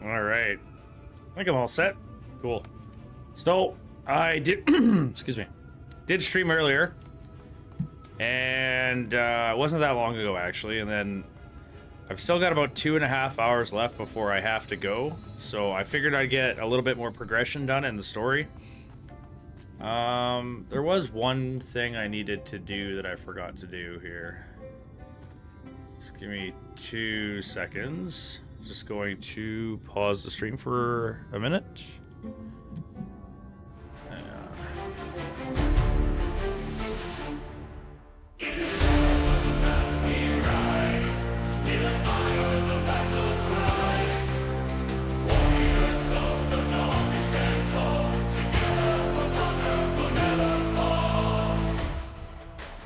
Alright. I think I'm all set. Cool. So, I did... excuse me. Did stream earlier. And it wasn't that long ago, actually. And then I've still got about 2.5 hours left before I have to go. So I figured I'd get a little bit more progression done in the story. There was one thing I needed to do that I forgot to do here. Just give me 2 seconds. Just going to pause the stream for a minute.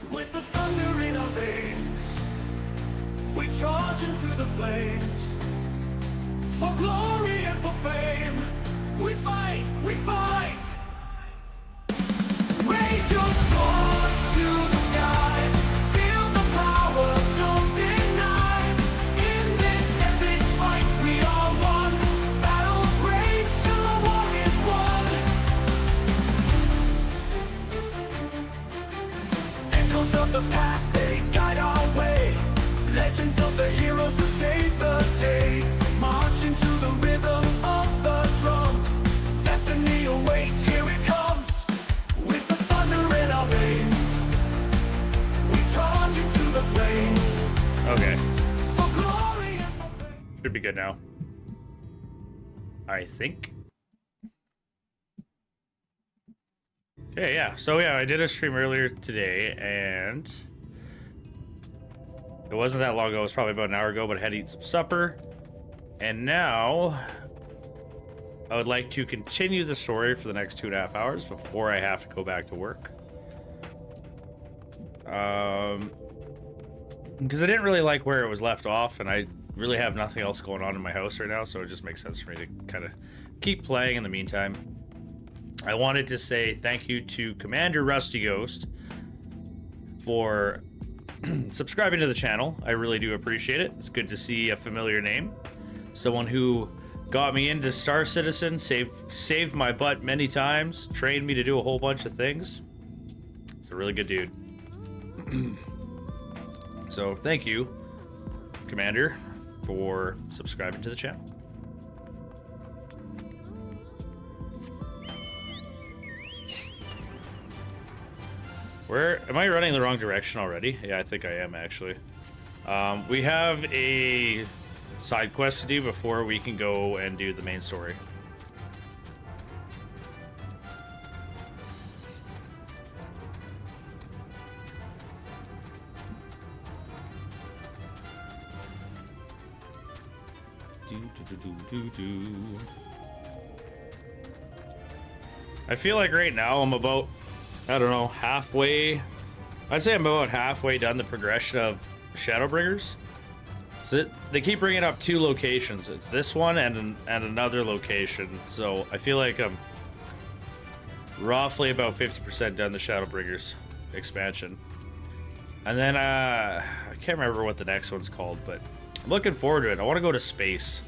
With the thunder in our veins, we charge into the flames. For glory and for fame, we fight, we fight. Raise your swords to the sky, feel the power, don't deny. In this epic fight we are one, battles rage till the war is won. Echoes of the past, they guide our way. Legends of the heroes who saved the day. March into the rhythm of the drums. Destiny awaits, here it comes. With the thunder in our veins, we charge into the flames. Okay. For glory and for fame. Should be good now. I think. Okay, yeah. So yeah, I did a stream earlier today, and it wasn't that long ago. It was probably about an hour ago, but I had to eat some supper. And now I would like to continue the story for the next 2.5 hours before I have to go back to work. Because I didn't really like where it was left off, and I really have nothing else going on in my house right now, so it just makes sense for me to kind of keep playing in the meantime. I wanted to say thank you to Commander Rusty Ghost for subscribing to the channel. I really do appreciate it. It's good to see a familiar name. Someone who got me into Star Citizen, saved my butt many times, trained me to do a whole bunch of things. It's a really good dude. So thank you, Commander, for subscribing to the channel. Am I running the wrong direction already? Yeah, I think I am, actually. We have a side quest to do before we can go and do the main story. I feel like right now I'm about, I don't know, halfway. I'd say I'm about halfway done the progression of Shadowbringers. So they keep bringing up 2 locations. It's this one and another location. So I feel like I'm roughly about 50% done the Shadowbringers expansion. And then I can't remember what the next one's called, but I'm looking forward to it. I want to go to space.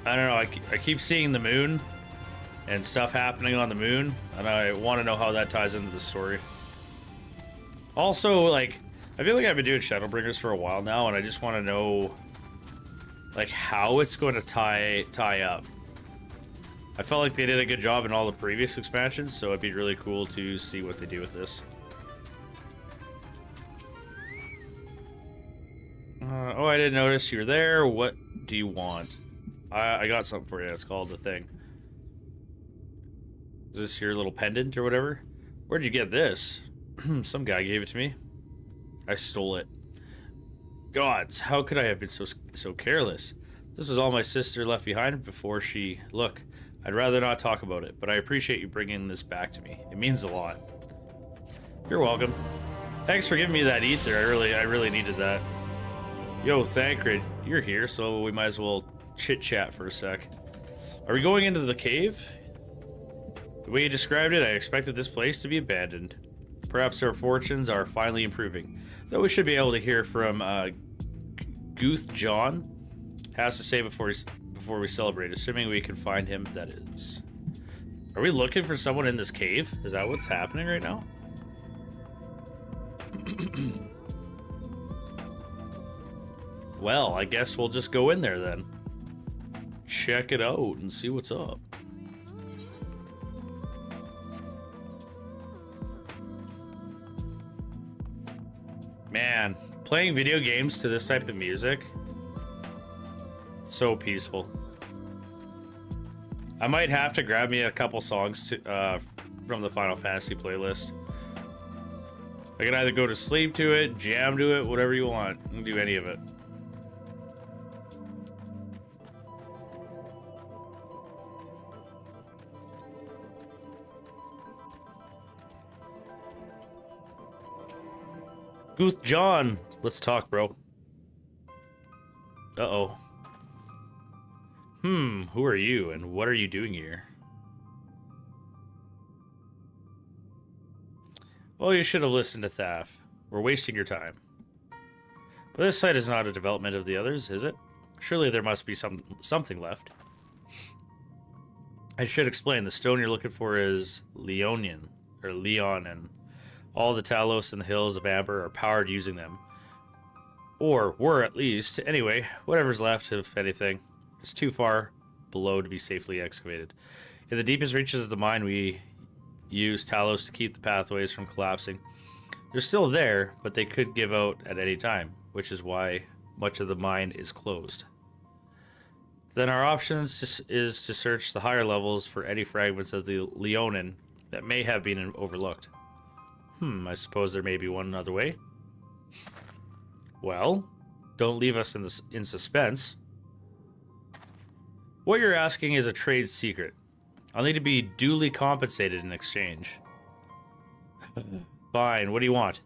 I don't know, I keep seeing the moon and stuff happening on the moon, and I want to know how that ties into the story. Also, like, I feel like I've been doing Shadowbringers for a while now, and I just want to know, like, how it's going to tie up. I felt like they did a good job in all the previous expansions, so it'd be really cool to see what they do with this. Oh, I didn't notice you were there. What do you want? I got something for you. It's called the thing. Is this your little pendant or whatever? Where'd you get this? Some guy gave it to me. I stole it. Gods, how could I have been so careless? This was all my sister left behind before she... Look, I'd rather not talk about it, but I appreciate you bringing this back to me. It means a lot. You're welcome. Thanks for giving me that ether. I really needed that. Yo, Thancred, you're here, so we might as well chit-chat for a sec. Are we going into the cave? The way you described it, I expected this place to be abandoned. Perhaps our fortunes are finally improving. Though we should be able to hear from Guth John has to say before we celebrate, assuming we can find him, that is. Are we looking for someone in this cave? Is that what's happening right now? Well, I guess we'll just go in there then. Check it out and see what's up. Man, playing video games to this type of music, so peaceful. I might have to grab me a couple songs to, from the Final Fantasy playlist. I can either go to sleep to it, jam to it, whatever you want. You can do any of it. Guth John, let's talk, bro. Uh-oh. Who are you and what are you doing here? Well, you should have listened to Thaf. We're wasting your time. But this site is not a development of the others, is it? Surely there must be something left. I should explain, the stone you're looking for is Leonian, or Leon, and all the Talos in the hills of Amber are powered using them. Or were, at least. Anyway, whatever's left, if anything, is too far below to be safely excavated. In the deepest reaches of the mine, we use Talos to keep the pathways from collapsing. They're still there, but they could give out at any time, which is why much of the mine is closed. Then our options is to search the higher levels for any fragments of the Leonin that may have been overlooked. I suppose there may be one other way. Well, don't leave us in suspense. What you're asking is a trade secret. I'll need to be duly compensated in exchange. Fine, what do you want?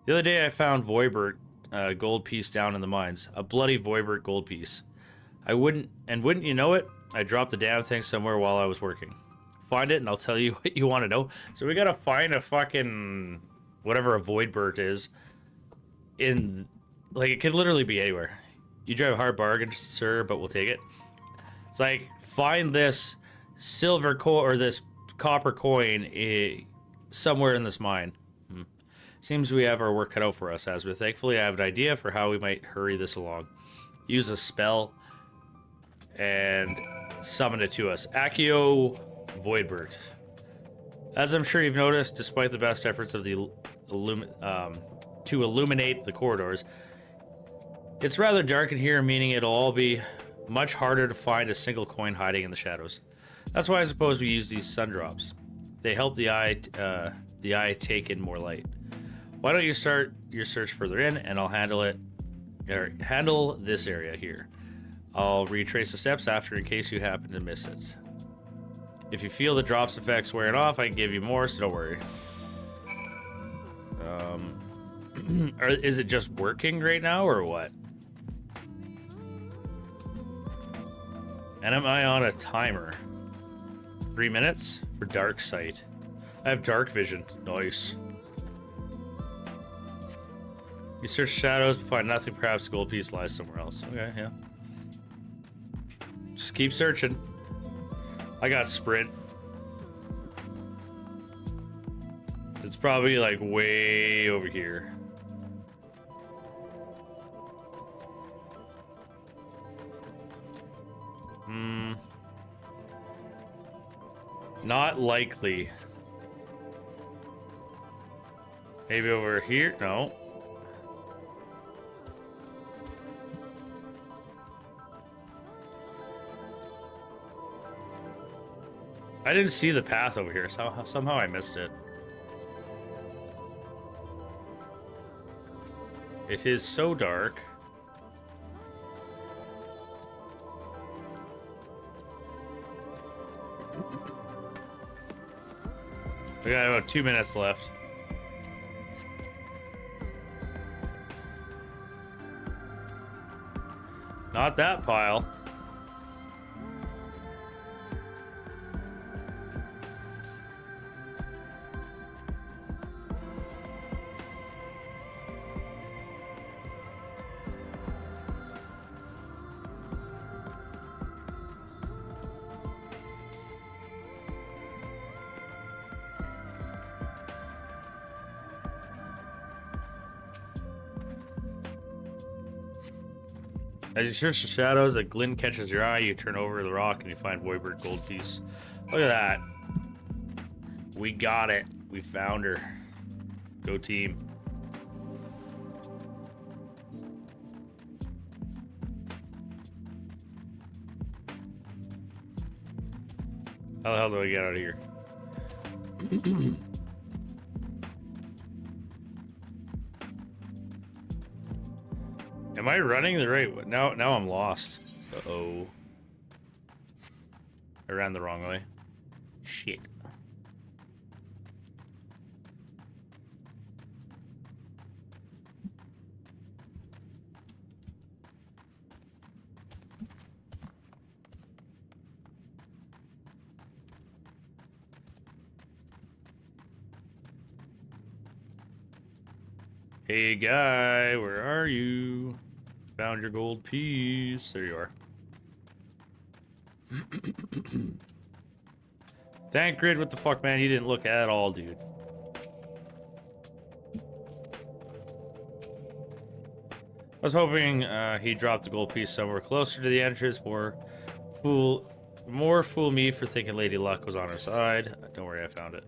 The other day I found Voibert gold piece down in the mines. A bloody Voibert gold piece. Wouldn't you know it, I dropped the damn thing somewhere while I was working. Find it and I'll tell you what you want to know. So we gotta find a fucking whatever a Voidbird is in, like, it could literally be anywhere. You drive a hard bargain, sir, but we'll take it. It's like, find this silver coin or this copper coin somewhere in this mine. Seems we have our work cut out for us, Azra. Thankfully, I have an idea for how we might hurry this along. Use a spell and summon it to us. Accio Voidbird. As I'm sure you've noticed, despite the best efforts of the to illuminate the corridors, it's rather dark in here, meaning it'll all be much harder to find a single coin hiding in the shadows. That's why I suppose we use these sun drops. They help the eye take in more light. Why don't you start your search further in, and I'll handle this area here. I'll retrace the steps after in case you happen to miss it. If you feel the drops effects wearing off, I can give you more, so don't worry. Is it just working right now, or what? And am I on a timer? 3 minutes for dark sight. I have dark vision. Nice. You search shadows but find nothing. Perhaps a gold piece lies somewhere else. Okay, yeah. Just keep searching. I got sprint. It's probably like way over here. Not likely. Maybe over here? No. I didn't see the path over here, so somehow I missed it. It is so dark. We got about 2 minutes left. Not that pile. As you search the shadows, a glint catches your eye. You turn over the rock and you find Voidbird gold piece. Look at that. We got it. We found her. Go team. How the hell do I get out of here? Am I running the right way? Now I'm lost. Uh-oh. I ran the wrong way. Shit. Hey guy, where are you? Found your gold piece. There you are. Thank Grid, what the fuck, man? You didn't look at all, dude. I was hoping he dropped the gold piece somewhere closer to the entrance. More fool me for thinking Lady Luck was on her side. Don't worry, I found it.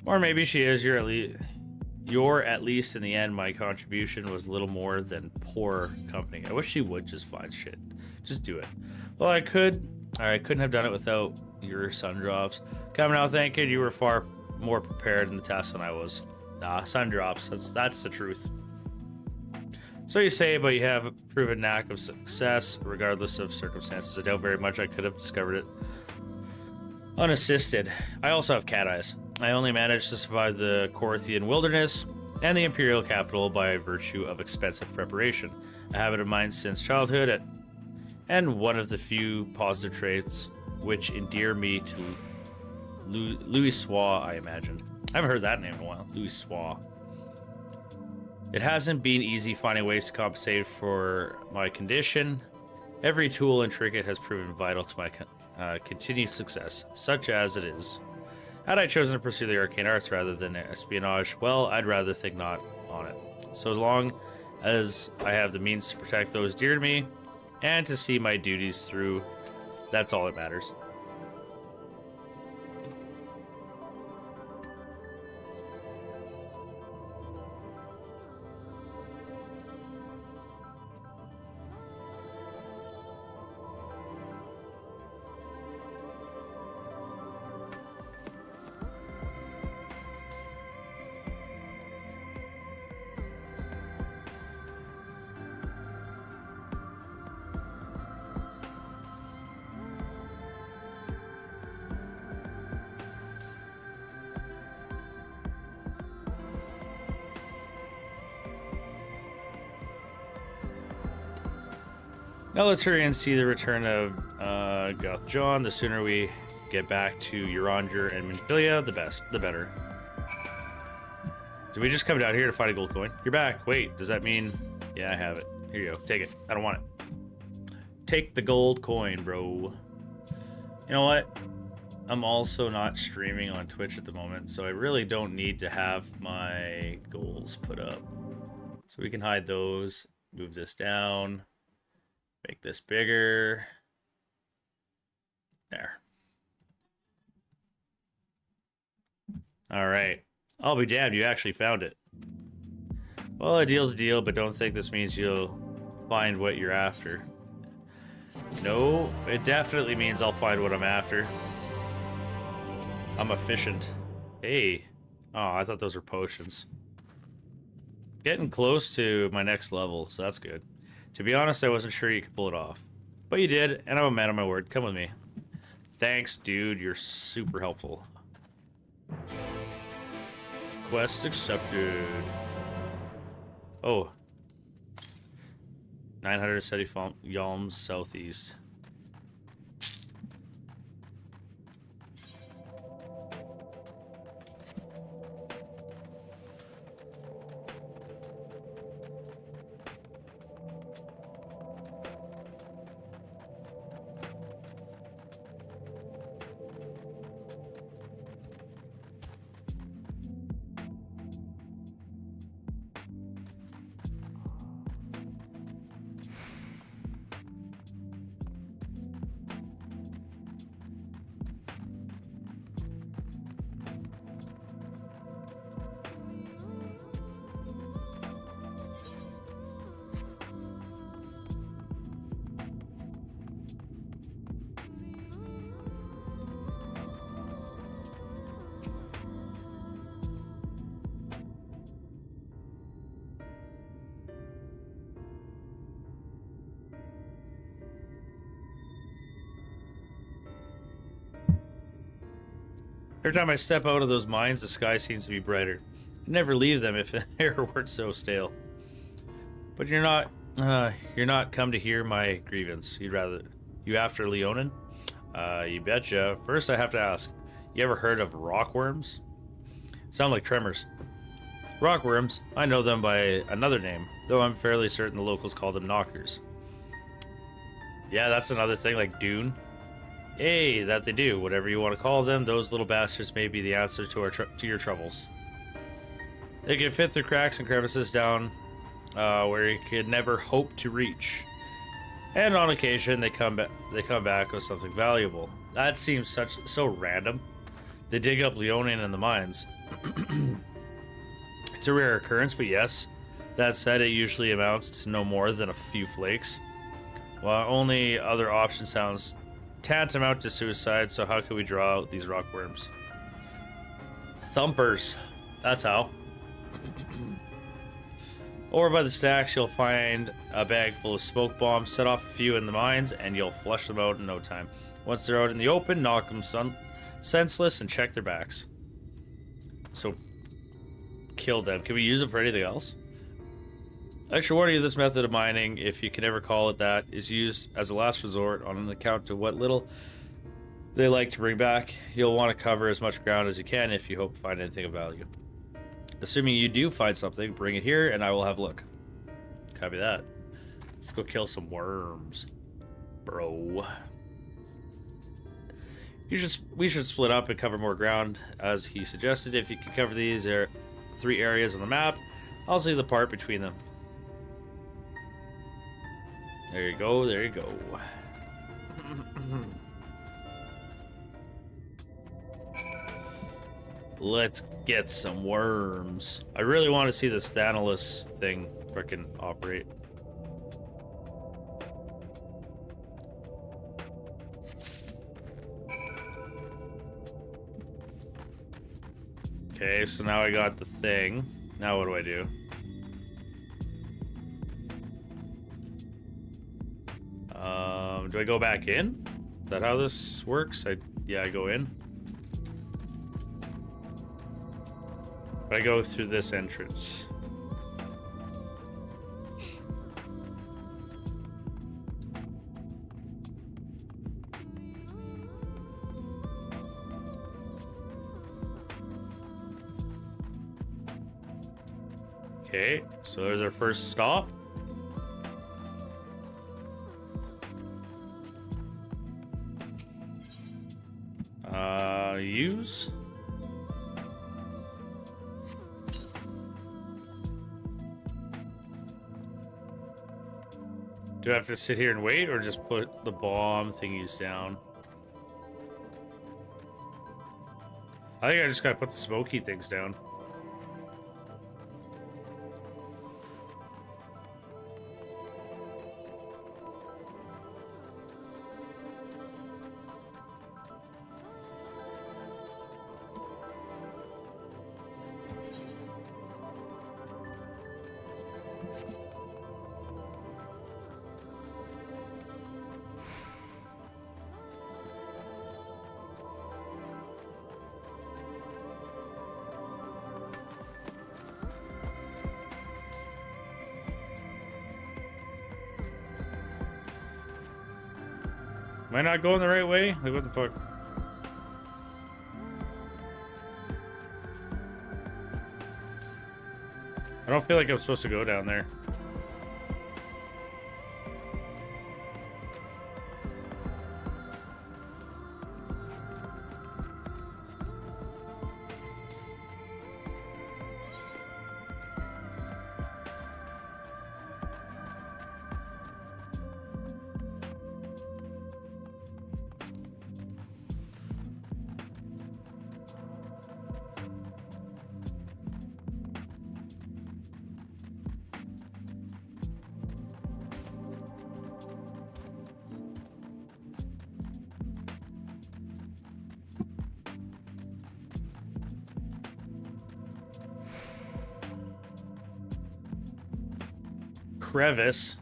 Or maybe she is. You're at least in the end. My contribution was little more than poor company. I wish she would just find shit. Just do it. Well, I couldn't have done it without your sun drops. Come now, thank you. You were far more prepared in the test than I was. Nah, sun drops. That's the truth. So you say, but you have a proven knack of success, regardless of circumstances. I doubt very much I could have discovered it unassisted. I also have cat eyes. I only managed to survive the Corinthian wilderness and the imperial capital by virtue of expensive preparation, a habit of mine since childhood, and one of the few positive traits which endear me to Louis Soir, I imagine. I haven't heard that name in a while. Louis Soir. It hasn't been easy finding ways to compensate for my condition. Every tool and trinket has proven vital to my continued success, such as it is. Had I chosen to pursue the arcane arts rather than espionage, well, I'd rather think not on it. So as long as I have the means to protect those dear to me and to see my duties through, that's all that matters. Now let's hurry and see the return of Goth John. The sooner we get back to Uranger and Minfilia, the better. Did we just come down here to find a gold coin? You're back. Wait, does that mean... Yeah, I have it. Here you go. Take it. I don't want it. Take the gold coin, bro. You know what? I'm also not streaming on Twitch at the moment, so I really don't need to have my goals put up. So we can hide those. Move this down. Make this bigger. There. All right. I'll be damned, you actually found it. Well, a deal's a deal, but don't think this means you'll find what you're after. No, it definitely means I'll find what I'm after. I'm efficient. Hey. Oh, I thought those were potions. Getting close to my next level, so that's good. To be honest, I wasn't sure you could pull it off. But you did, and I'm a man of my word. Come with me. Thanks, dude. You're super helpful. Quest accepted. Oh. 970 yalms southeast. Every time I step out of those mines, the sky seems to be brighter. I'd never leave them if the air weren't so stale. But you're not come to hear my grievance. You after Leonin? You betcha. First I have to ask, you ever heard of rockworms? Sound like tremors. Rockworms, I know them by another name, though I'm fairly certain the locals call them knockers. Yeah, that's another thing, like Dune. Hey, that they do. Whatever you want to call them, those little bastards may be the answer to your troubles. They can fit through cracks and crevices down where you could never hope to reach. And on occasion, they come back with something valuable. That seems so random. They dig up Leonin in the mines. It's a rare occurrence, but yes. That said, it usually amounts to no more than a few flakes. While only other option sounds tantamount to suicide, so how can we draw out these rockworms? Thumpers. That's how. Or by the stacks, you'll find a bag full of smoke bombs, set off a few in the mines, and you'll flush them out in no time. Once they're out in the open, knock them senseless and check their backs. So, kill them. Can we use them for anything else? I should warn you, this method of mining, if you can ever call it that, is used as a last resort on an account of what little they like to bring back. You'll want to cover as much ground as you can if you hope to find anything of value. Assuming you do find something, bring it here and I will have a look. Copy that. Let's go kill some worms, bro. We should split up and cover more ground, as he suggested. If you can cover these 3 areas on the map, I'll see the part between them. There you go, there you go. Let's get some worms. I really want to see the Thanalus thing frickin' operate. Okay, so now I got the thing. Now what do I do? Do I go back in? Is that how this works? Yeah, I go in. I go through this entrance. Okay, so there's our first stop. Use. Do I have to sit here and wait, or just put the bomb thingies down? I think I just gotta put the smoky things down. Am I not going the right way? Like, what the fuck? I don't feel like I'm supposed to go down there. Crevice.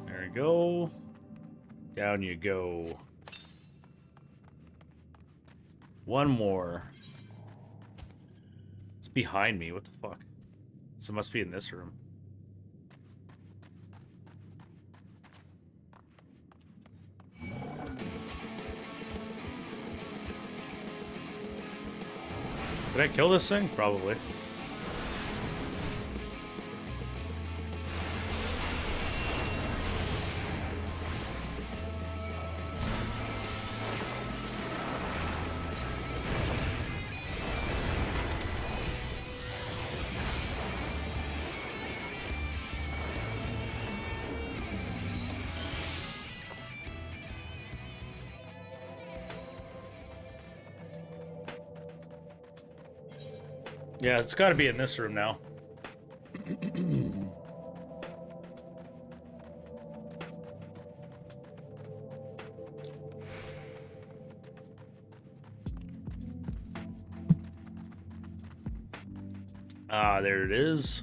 There we go. Down you go. One more. It's behind me. What the fuck? So it must be in this room. Did I kill this thing? Probably. Yeah, it's got to be in this room now. Ah, there it is.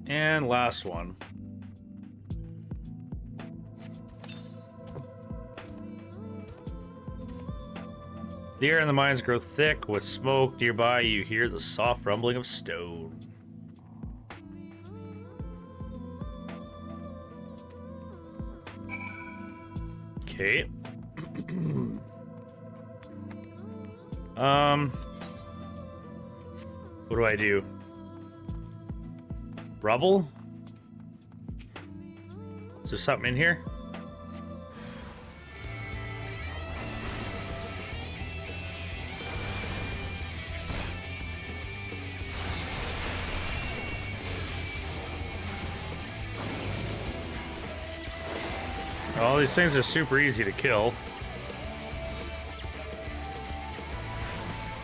And last one. The air in the mines grow thick with smoke. Nearby, you hear the soft rumbling of stone. Okay. What do I do? Rubble? Is there something in here? All these things are super easy to kill.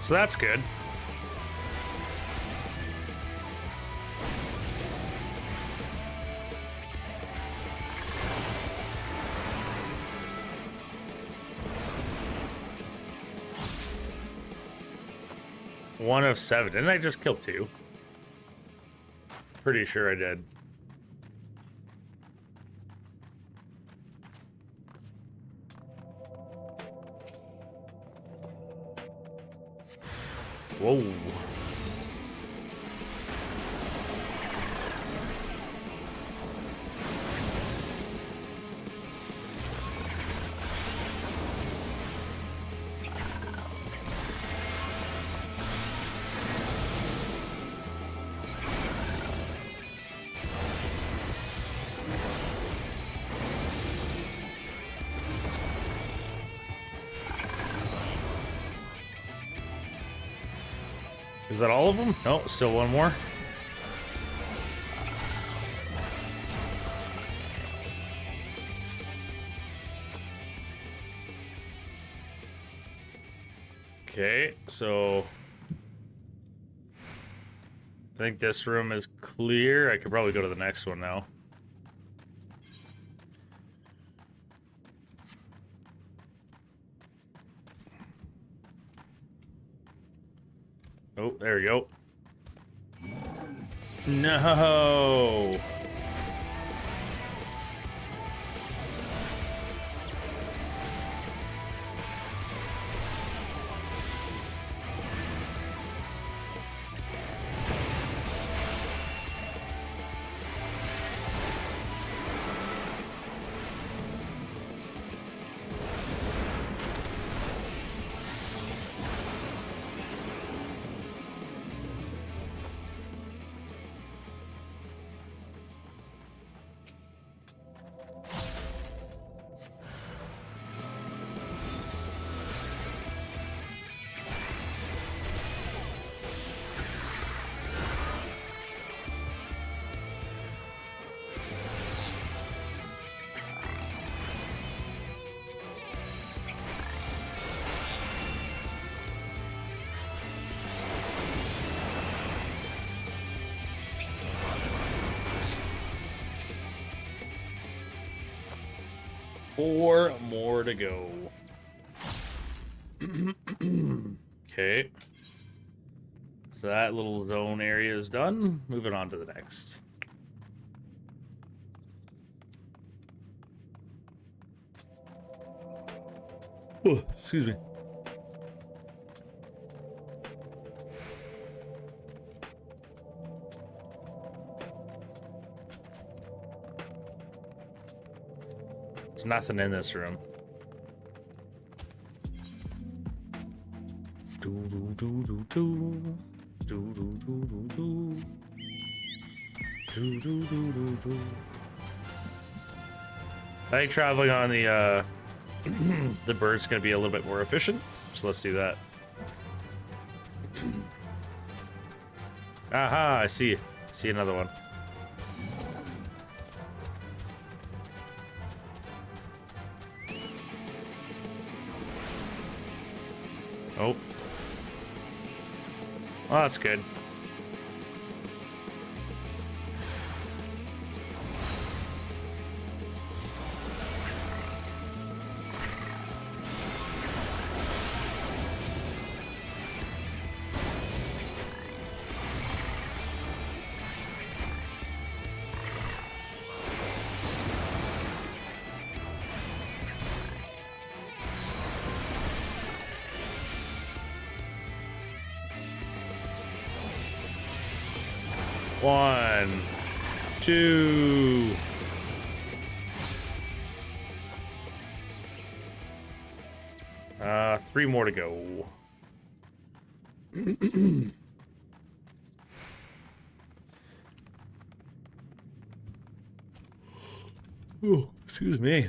So that's good. One of 7. Didn't I just kill 2? Pretty sure I did. Whoa. Is that all of them? No, still one more. Okay, so I think this room is clear. I could probably go to the next one now. Oh, there we go. No. Four more to go. Okay. So that little zone area is done. Moving on to the next. Oh, excuse me. There's nothing in this room. I think traveling on the the bird's gonna be a little bit more efficient, so let's do that. Aha, I see another one. Oh. Well, that's good. One, two. Three more to go. Oh, excuse me.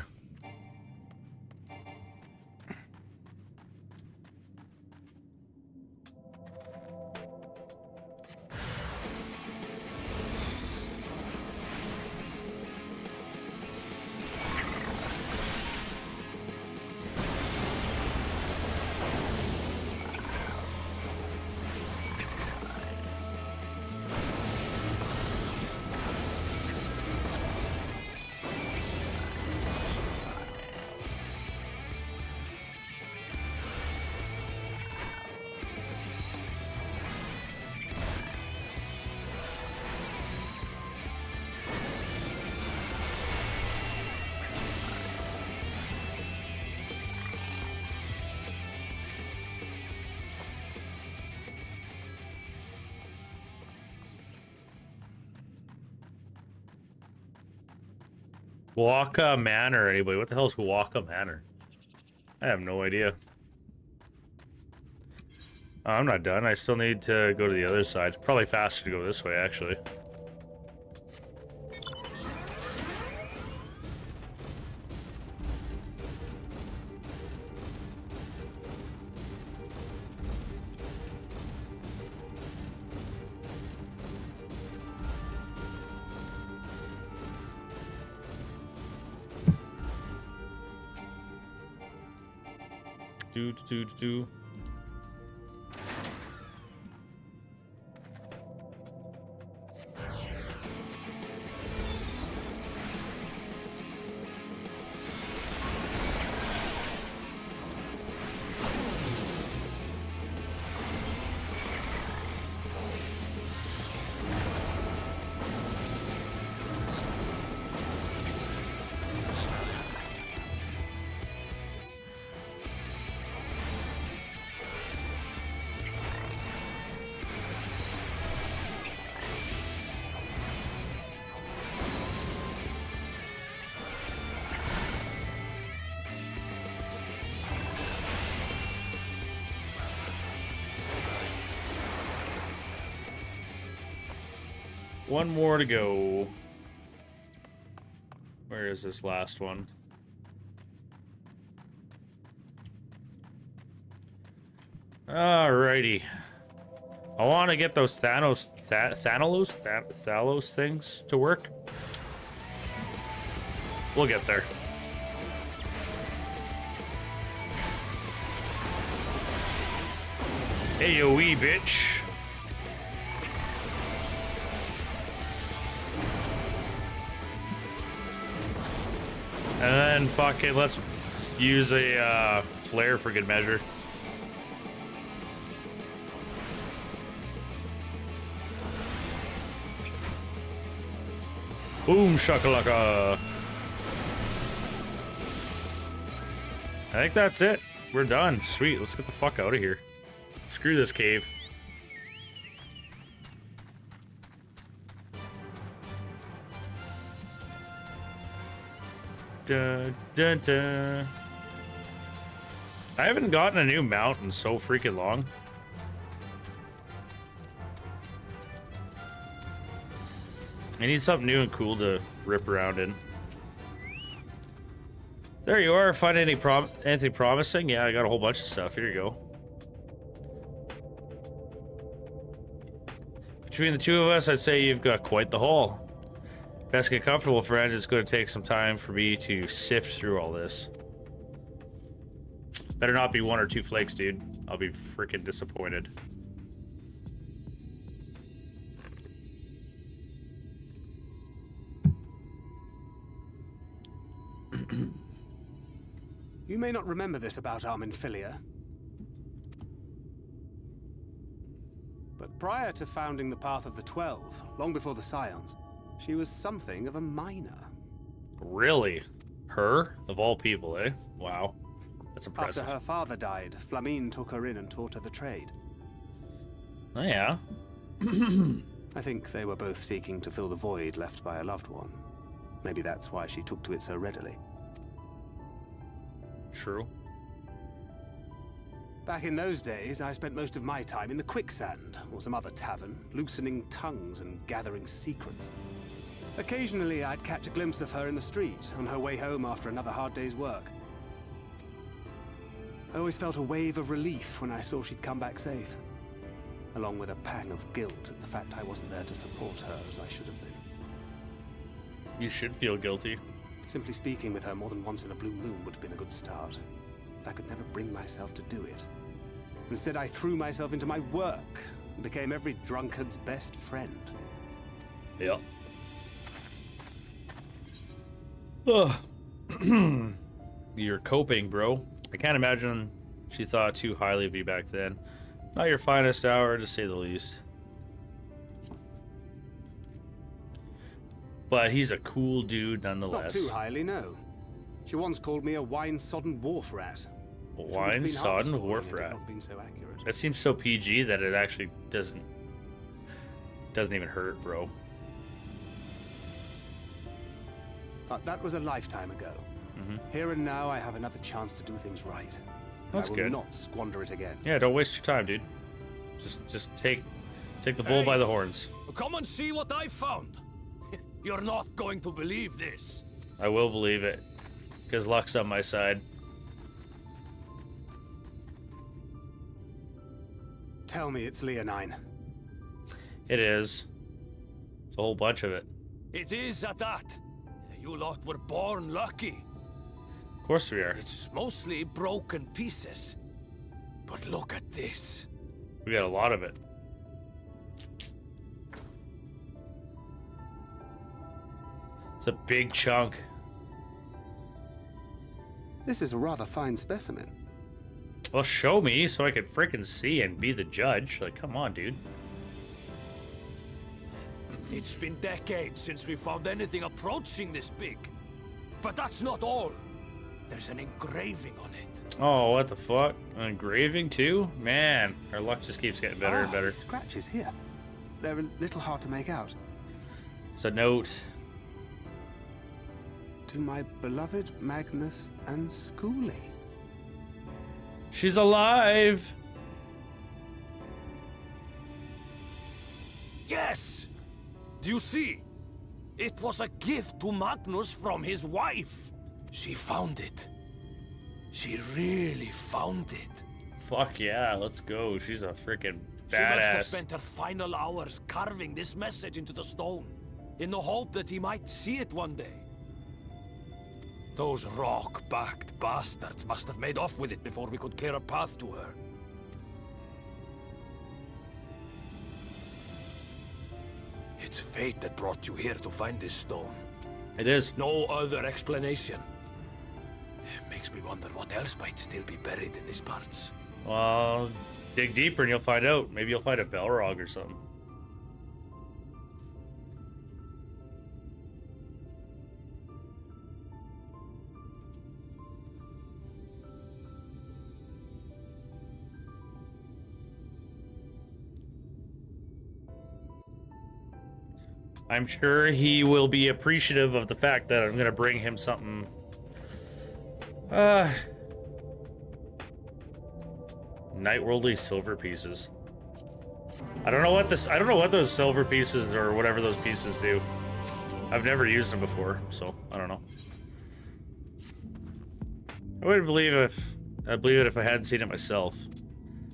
Waka Manor, anybody? What the hell is Waka Manor? I have no idea. Oh, I'm not done. I still need to go to the other side. Probably faster to go this way, actually. Do. One more to go. Where is this last one? Alrighty. I want to get those Thalos things to work. We'll get there. AoE, bitch. And then, fuck it, let's use a flare for good measure. Boom shakalaka. I think that's it. we're done. Sweet, let's get the fuck out of here. Screw this cave. Dun, dun, dun. I haven't gotten a new mount in so freaking long. I need something new and cool to rip around in. There you are. Find anything promising? Yeah, I got a whole bunch of stuff. Here you go. Between the two of us, I'd say you've got quite the haul. Best get comfortable, friends. It's going to take some time for me to sift through all this. Better not be 1 or 2 flakes, dude. I'll be freaking disappointed. You may not remember this about Arminfilia, but prior to founding the Path of the 12, long before the Scions, she was something of a miner. Really? Her? Of all people, eh? Wow. That's impressive. After her father died, Flamine took her in and taught her the trade. Oh, yeah. I think they were both seeking to fill the void left by a loved one. Maybe that's why she took to it so readily. True. Back in those days, I spent most of my time in the quicksand, or some other tavern, loosening tongues and gathering secrets. Occasionally, I'd catch a glimpse of her in the street, on her way home after another hard day's work. I always felt a wave of relief when I saw she'd come back safe, along with a pang of guilt at the fact I wasn't there to support her as I should have been. You should feel guilty. Simply speaking with her more than once in a blue moon would have been a good start, but I could never bring myself to do it. Instead, I threw myself into my work and became every drunkard's best friend. Yep. Ugh. You're coping, bro. I can't imagine she thought too highly of you back then. Not your finest hour, to say the least. But he's a cool dude nonetheless. Not too highly, no. She once called me a wine-sodden wharf rat. A wine-sodden wharf rat. Not been so accurate. That seems so PG that it actually doesn't even hurt, bro. But that was a lifetime ago. Here and now, I have another chance to do things right. That's good. I will not squander it again. Yeah, don't waste your time, dude. Just take the bull by the horns. Come and see what I found. You're not going to believe this. I will believe it, because luck's on my side. Tell me it's Leonine. It is. It's a whole bunch of it. It is at that. You lot were born lucky. Of course we are. It's mostly broken pieces. But look at this. We got a lot of it. It's a big chunk. This is a rather fine specimen. Well, show me so I can freaking see and be the judge. Like, come on, dude. It's been decades since we found anything approaching this big. But that's not all. There's an engraving on it. Oh, what the fuck? An engraving too? Man, our luck just keeps getting better and better. Scratches here. They're a little hard to make out. It's a note. To my beloved Magnus and Schoolie. She's alive! Yes! Do you see? It was a gift to Magnus from his wife. She found it. She really found it. Fuck yeah, let's go. She's a freaking badass. She must have spent her final hours carving this message into the stone, in the hope that he might see it one day. Those rock-backed bastards must have made off with it before we could clear a path to her. It's fate that brought you here to find this stone. It is. No other explanation. It makes me wonder what else might still be buried in these parts. Well, dig deeper and you'll find out. Maybe you'll find a Balrog or something. I'm sure he will be appreciative of the fact that I'm gonna bring him something. Nightworldly silver pieces. I don't know what those silver pieces or whatever those pieces do. I've never used them before, so I don't know. I wouldn't believe it if I hadn't seen it myself.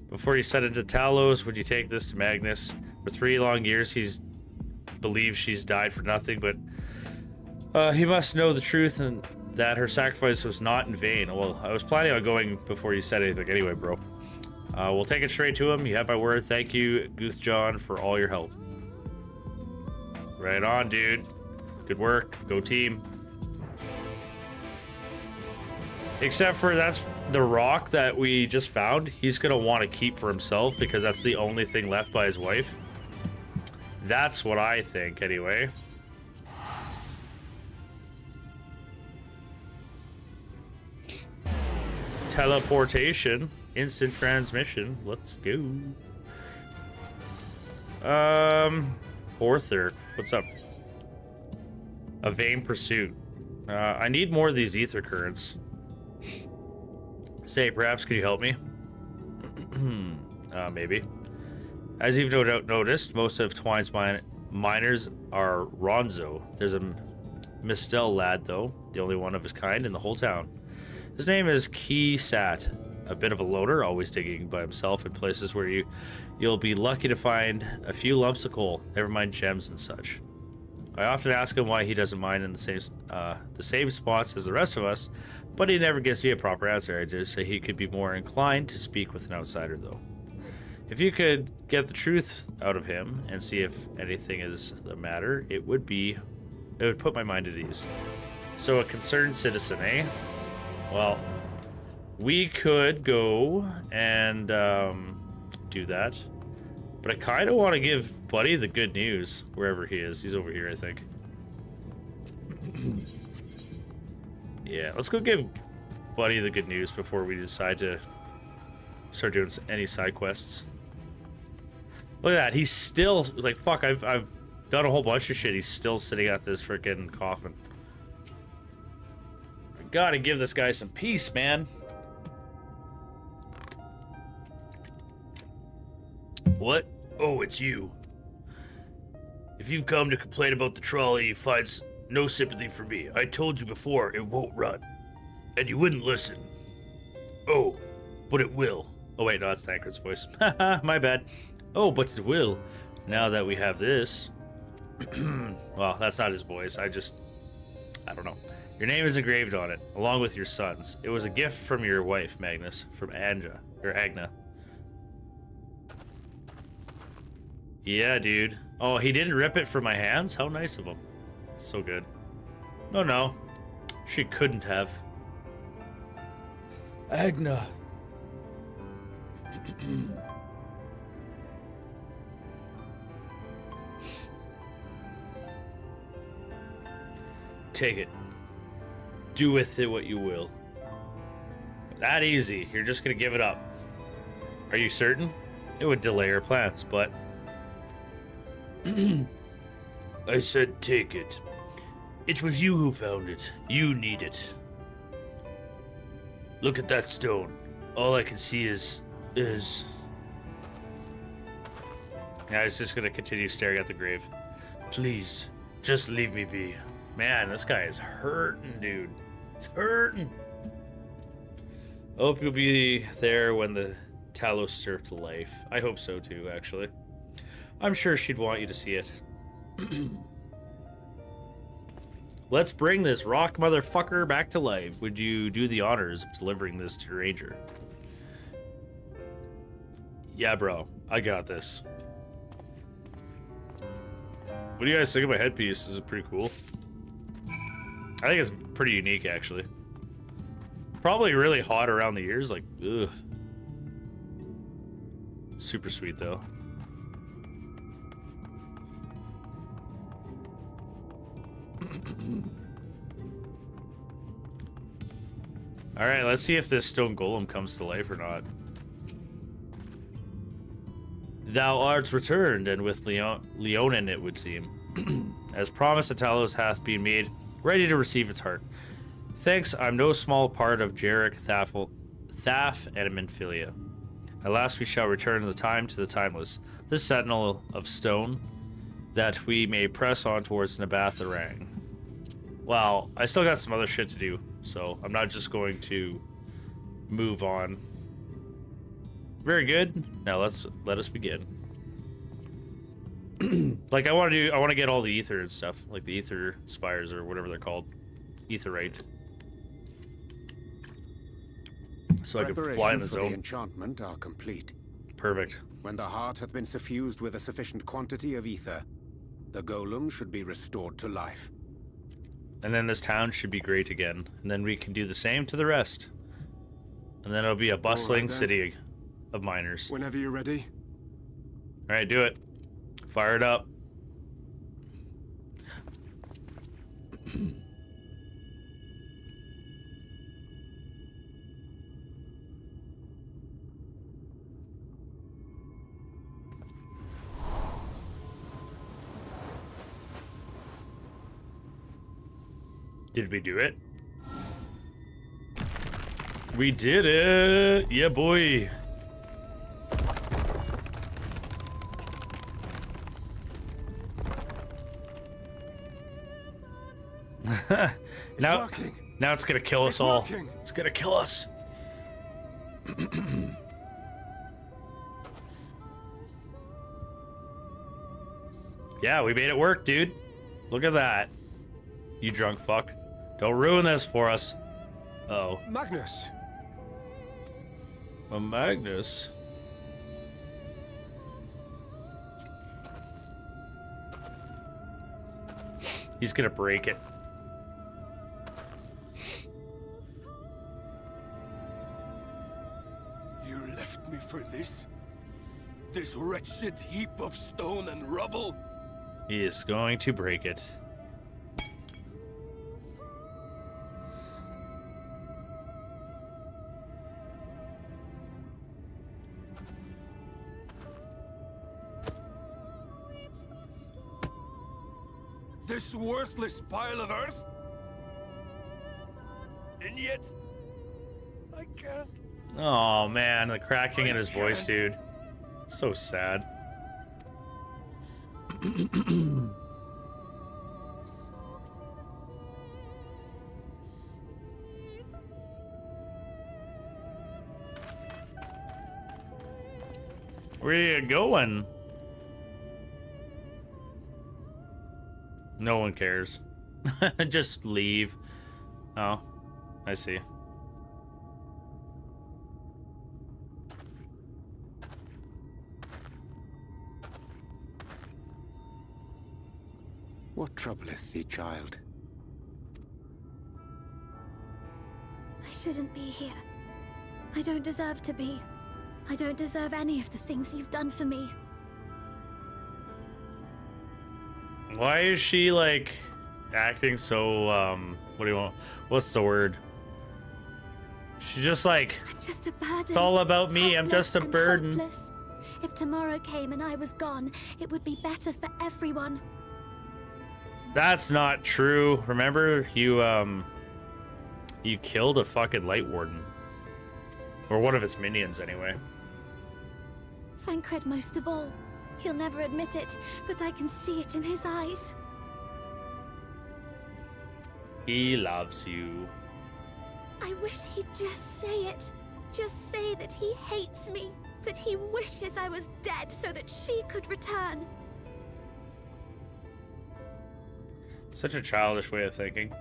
Before you set into Talos, would you take this to Magnus? For 3 long years, he's believes she's died for nothing, but he must know the truth and that her sacrifice was not in vain. Well, I was planning on going before you said anything anyway, bro. We'll take it straight to him. You have my word. Thank you, Guth John, for all your help. Right on, dude. Good work. Go team. Except for that's the rock that we just found. He's gonna want to keep for himself because that's the only thing left by his wife. That's what I think, anyway. Teleportation. Instant transmission. Let's go. Porther. What's up? A vain pursuit. I need more of these ether currents. Say, perhaps could you help me? Maybe. As you've no doubt noticed, most of Twine's miners are Ronzo. There's a Mistel lad, though, the only one of his kind in the whole town. His name is Key Sat, a bit of a loner, always digging by himself in places where you'll be lucky to find a few lumps of coal, never mind gems and such. I often ask him why he doesn't mine in the same spots as the rest of us, but he never gives me a proper answer. I just say he could be more inclined to speak with an outsider, though. If you could get the truth out of him and see if anything is the matter, it would put my mind at ease. So a concerned citizen, eh? Well, we could go and do that. But I kind of want to give Buddy the good news, wherever he is. He's over here, I think. Yeah, let's go give Buddy the good news before we decide to start doing any side quests. Look at that. He's still, like, fuck, I've done a whole bunch of shit. He's still sitting at this freaking coffin. I gotta give this guy some peace, man. What? Oh, it's you. If you've come to complain about the trolley, you find no sympathy for me. I told you before, it won't run. And you wouldn't listen. Oh, but it will. Oh wait, no, that's Tancred's voice. Haha, my bad. Oh, but it will. Now that we have this. Well, that's not his voice. I don't know. Your name is engraved on it, along with your son's. It was a gift from your wife, Magnus, from Agna. Yeah, dude. Oh, he didn't rip it from my hands? How nice of him. So good. No. She couldn't have. Agna. Take it. Do with it what you will. That easy. You're just gonna give it up. Are you certain? It would delay our plans, but... I said take it. It was you who found it. You need it. Look at that stone. All I can see is... Yeah, I was just gonna continue staring at the grave. Please, just leave me be. Man, this guy is hurting, dude. He's hurting. I hope you'll be there when the Talos stir to life. I hope so too, actually. I'm sure she'd want you to see it. Let's bring this rock motherfucker back to life. Would you do the honors of delivering this to Ranger? Yeah, bro. I got this. What do you guys think of my headpiece? This is pretty cool. I think it's pretty unique, actually. Probably really hot around the ears, like, ugh. Super sweet, though. Alright, let's see if this stone golem comes to life or not. Thou art returned, and with Leonin, it would seem. As promised, a Talos hath been made, ready to receive its heart. Thanks, I'm no small part of Jarek, Thaf, and Minfilia. At last we shall return the time to the timeless, this sentinel of stone, that we may press on towards Nabatharang. Well, I still got some other shit to do, so I'm not just going to move on. Very good. Now let us begin. Like I want to get all the ether and stuff, like the ether spires or whatever they're called, etherite. So I can fly in the zone. The enchantment are complete. Perfect. When the heart hath been suffused with a sufficient quantity of ether, the golem should be restored to life. And then this town should be great again. And then we can do the same to the rest. And then it'll be a bustling city of miners. Whenever you're ready. Alright, do it. Fire it up. Did we do it? We did it! Yeah, boy! now it's gonna kill us all. It's gonna kill us. Yeah, we made it work, dude. Look at that. You drunk fuck. Don't ruin this for us. Uh-oh. Magnus! Well, Magnus? He's gonna break it. You left me for this? This wretched heap of stone and rubble? He is going to break it. This worthless pile of earth? And yet, I can't. Oh man, the cracking in his voice, dude. So sad. Where are you going? No one cares. Just leave. Oh, I see. What troubleth thee, child? I shouldn't be here. I don't deserve to be. I don't deserve any of the things you've done for me. Why is she like acting so what do you want? What's the word? She's just like, I'm just a burden. It's all about me. I'm just a burden. Hopeless. If tomorrow came and I was gone, it would be better for everyone. That's not true. Remember, you killed a fucking light warden. Or one of its minions anyway. Thancred most of all. He'll never admit it, but I can see it in his eyes. He loves you. I wish he'd just say it. Just say that he hates me, that he wishes I was dead so that she could return. Such a childish way of thinking.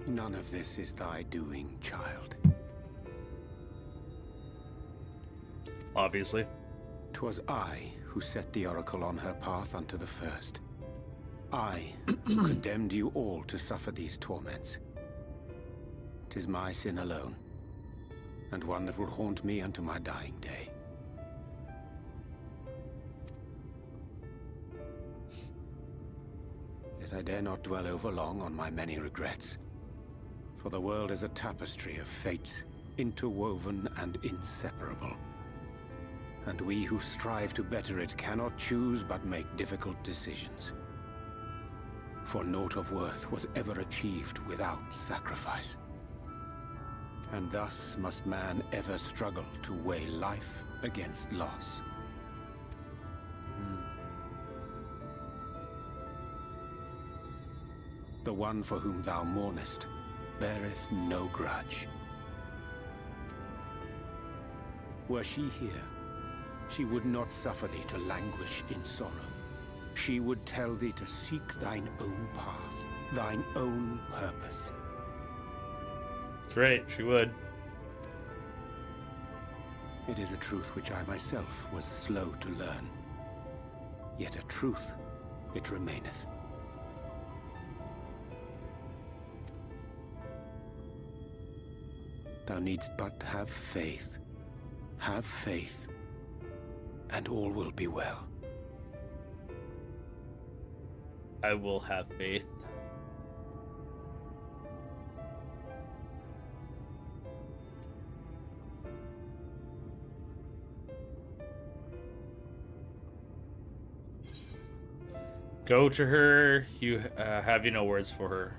None of this is thy doing, child. Obviously. 'Twas I who set the oracle on her path unto the first. I who condemned you all to suffer these torments. 'Tis my sin alone, and one that will haunt me unto my dying day. Yet I dare not dwell over long on my many regrets, for the world is a tapestry of fates, interwoven and inseparable. and we who strive to better it cannot choose but make difficult decisions. For naught of worth was ever achieved without sacrifice. And thus must man ever struggle to weigh life against loss. The one for whom thou mournest beareth no grudge. Were she here, she would not suffer thee to languish in sorrow. She would tell thee to seek thine own path, thine own purpose. That's right, she would. It is a truth which I myself was slow to learn. Yet a truth it remaineth. Thou needst but have faith. Have faith, and all will be well. I will have faith. Go to her. You have no words for her.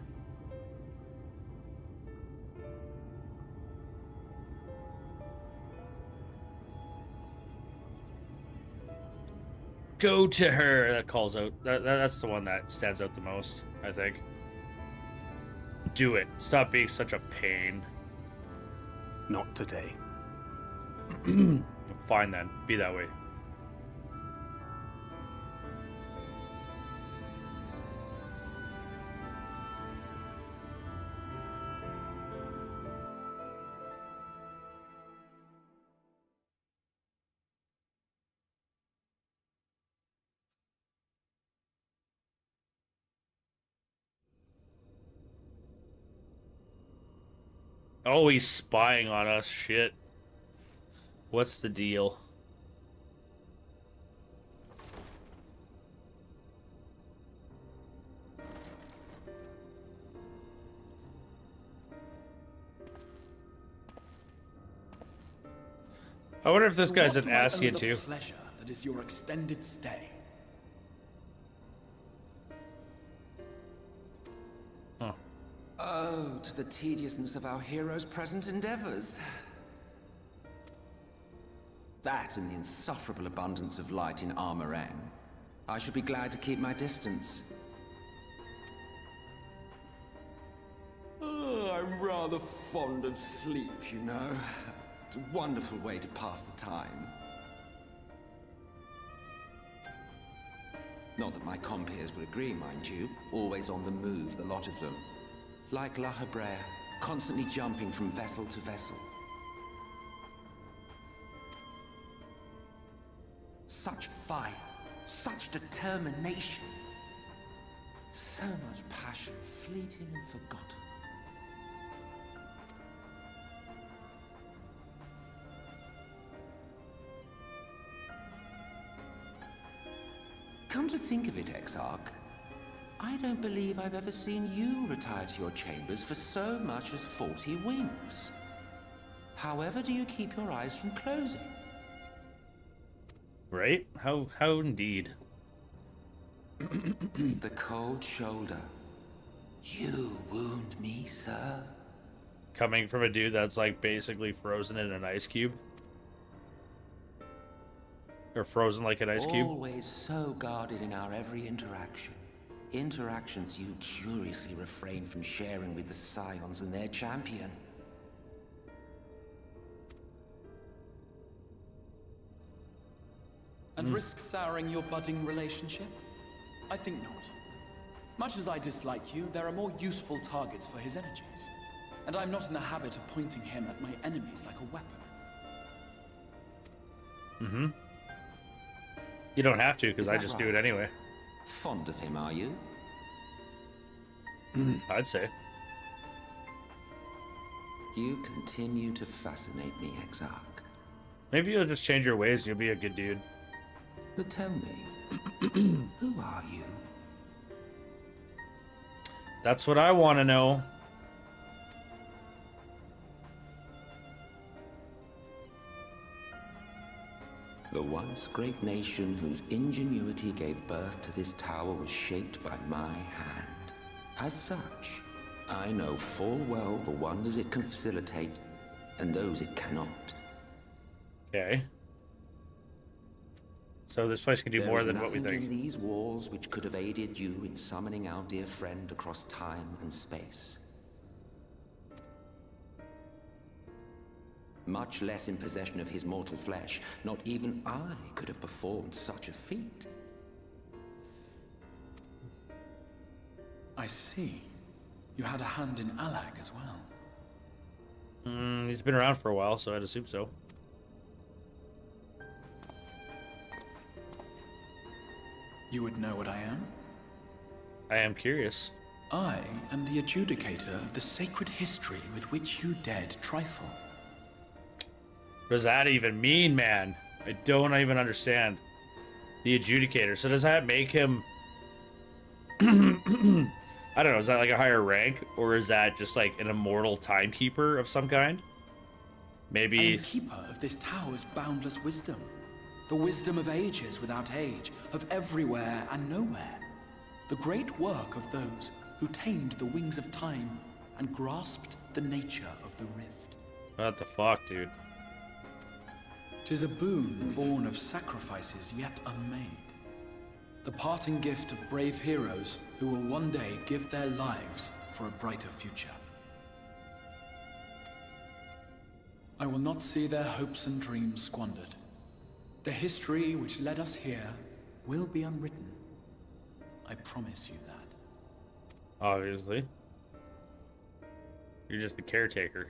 Go to her. That calls out. That's the one that stands out the most, I think. Do it. Stop being such a pain. Not today. Fine then. Be that way. Oh, he's spying on us. Shit. What's the deal? I wonder if this guy's an ass you too. Pleasure that is your extended stay. Huh. Oh, to the tediousness of our heroes' present endeavors. That and the insufferable abundance of light in Armoren. I should be glad to keep my distance. Oh, I'm rather fond of sleep, you know. It's a wonderful way to pass the time. Not that my compeers would agree, mind you. Always on the move, the lot of them. Like La Hebrea, constantly jumping from vessel to vessel. Such fire, such determination. So much passion, fleeting and forgotten. Come to think of it, Exarch, I don't believe I've ever seen you retire to your chambers for so much as 40 winks. However do you keep your eyes from closing? Right? How indeed. The cold shoulder. You wound me, sir. Coming from a dude that's like basically frozen in an ice cube. Or frozen like an ice cube. Always so guarded in our every interaction. Interactions you curiously refrain from sharing with the Scions and their champion. And risk souring your budding relationship? I think not. Much as I dislike you, there are more useful targets for his energies. And I'm not in the habit of pointing him at my enemies like a weapon. Mm-hmm. You don't have to, because Is I that just right? do it anyway. Fond of him, are you? I'd say. You continue to fascinate me, Exarch. Maybe you'll just change your ways and you'll be a good dude. But tell me, who are you? That's what I want to know. The once great nation whose ingenuity gave birth to this tower was shaped by my hand. As such, I know full well the wonders it can facilitate and those it cannot. Okay. So this place can do more than what we There is think. nothing in these walls which could have aided you in summoning our dear friend across time and space. Much less in possession of his mortal flesh, not even I could have performed such a feat. I see. You had a hand in Alag as well. He's been around for a while, so I'd assume so. You would know what I am? I am curious. I am the adjudicator of the sacred history with which you dared trifle. What does that even mean, man? I don't even understand. The adjudicator. So does that make him... I don't know, is that like a higher rank? Or is that just like an immortal timekeeper of some kind? I Maybe... am keeper of this tower's boundless wisdom. The wisdom of ages without age, of everywhere and nowhere. The great work of those who tamed the wings of time and grasped the nature of the rift. What the fuck, dude? 'Tis a boon born of sacrifices yet unmade. The parting gift of brave heroes who will one day give their lives for a brighter future. I will not see their hopes and dreams squandered. The history which led us here will be unwritten. I promise you that. Obviously. You're just the caretaker.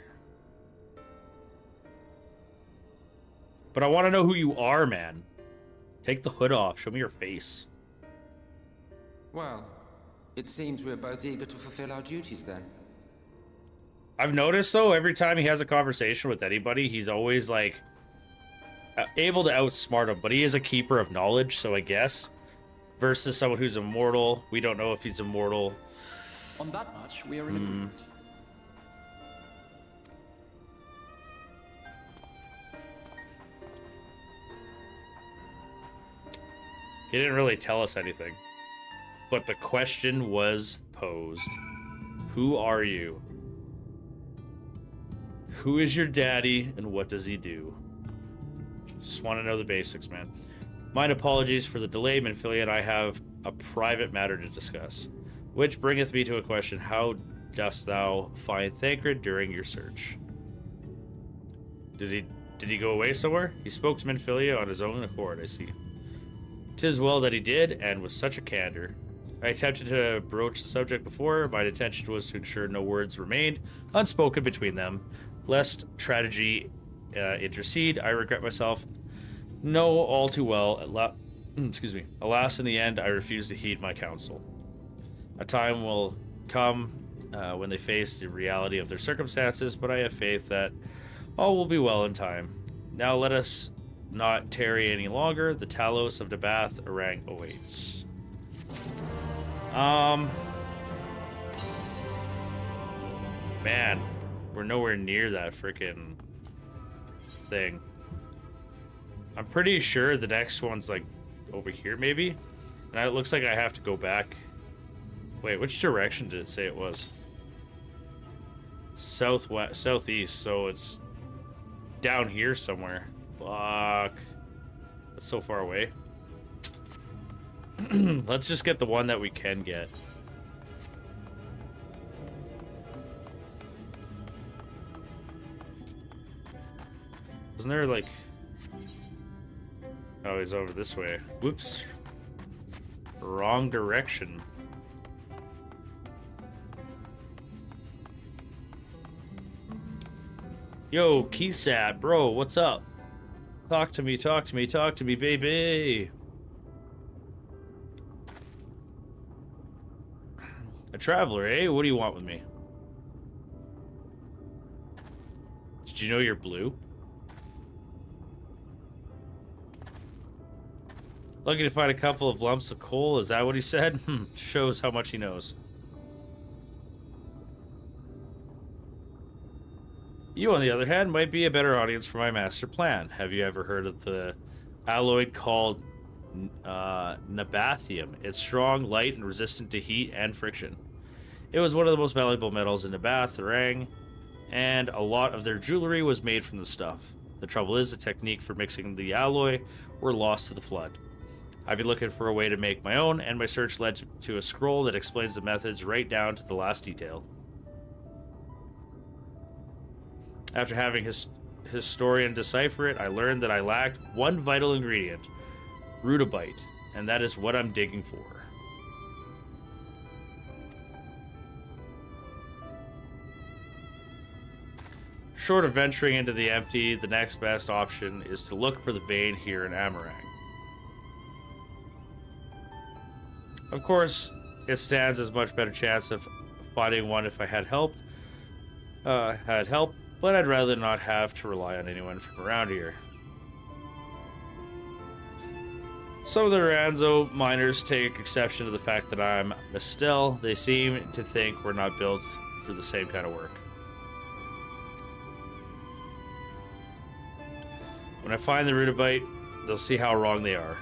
But I want to know who you are, man. Take the hood off. Show me your face. Well, it seems we're both eager to fulfill our duties then. I've noticed, though, every time he has a conversation with anybody, he's always, like, able to outsmart him. But he is a keeper of knowledge, so I guess. Versus someone who's immortal. We don't know if he's immortal. On that much, we are in agreement. He didn't really tell us anything. But the question was posed. Who are you? Who is your daddy, and what does he do? Just want to know the basics, man. Mine apologies for the delay, Minfilia and I have a private matter to discuss. Which bringeth me to a question. How dost thou find Thancred during your search? Did he go away somewhere? He spoke to Minfilia on his own accord, I see. 'Tis well that he did, and with such a candor. I attempted to broach the subject before. My intention was to ensure no words remained unspoken between them, lest tragedy intercede. I regret myself. Know all too well. Excuse me. Alas, in the end, I refuse to heed my counsel. A time will come when they face the reality of their circumstances, but I have faith that all will be well in time. Now let us not tarry any longer. The Talos of Debath Orang awaits. Man, we're nowhere near that freaking thing. I'm pretty sure the next one's like over here, maybe. And it looks like I have to go back. Wait, which direction did it say it was? Southwest, southeast. So it's down here somewhere. Fuck. That's so far away. Let's just get the one that we can get. Wasn't there like... Oh, he's over this way. Whoops. Wrong direction. Yo, Keysat, bro, what's up? Talk to me, talk to me, talk to me, baby. A traveler, eh? What do you want with me? Did you know you're blue? Lucky to find a couple of lumps of coal, is that what he said? Shows how much he knows. You, on the other hand, might be a better audience for my master plan. Have you ever heard of the alloy called Nabathium. It's strong, light, and resistant to heat and friction. It was one of the most valuable metals in Nabatharang, and a lot of their jewelry was made from the stuff. The trouble is, the technique for mixing the alloy were lost to the flood. I've been looking for a way to make my own, and my search led to a scroll that explains the methods right down to the last detail. After having his historian decipher it, I learned that I lacked one vital ingredient, rudabite, and that is what I'm digging for. Short of venturing into the empty, the next best option is to look for the vein here in Amarang. Of course, it stands as much better chance of finding one if I had help, but I'd rather not have to rely on anyone from around here. Some of the Ranzo miners take exception to the fact that I'm Mistel. They seem to think we're not built for the same kind of work. When I find the rudabite, they'll see how wrong they are.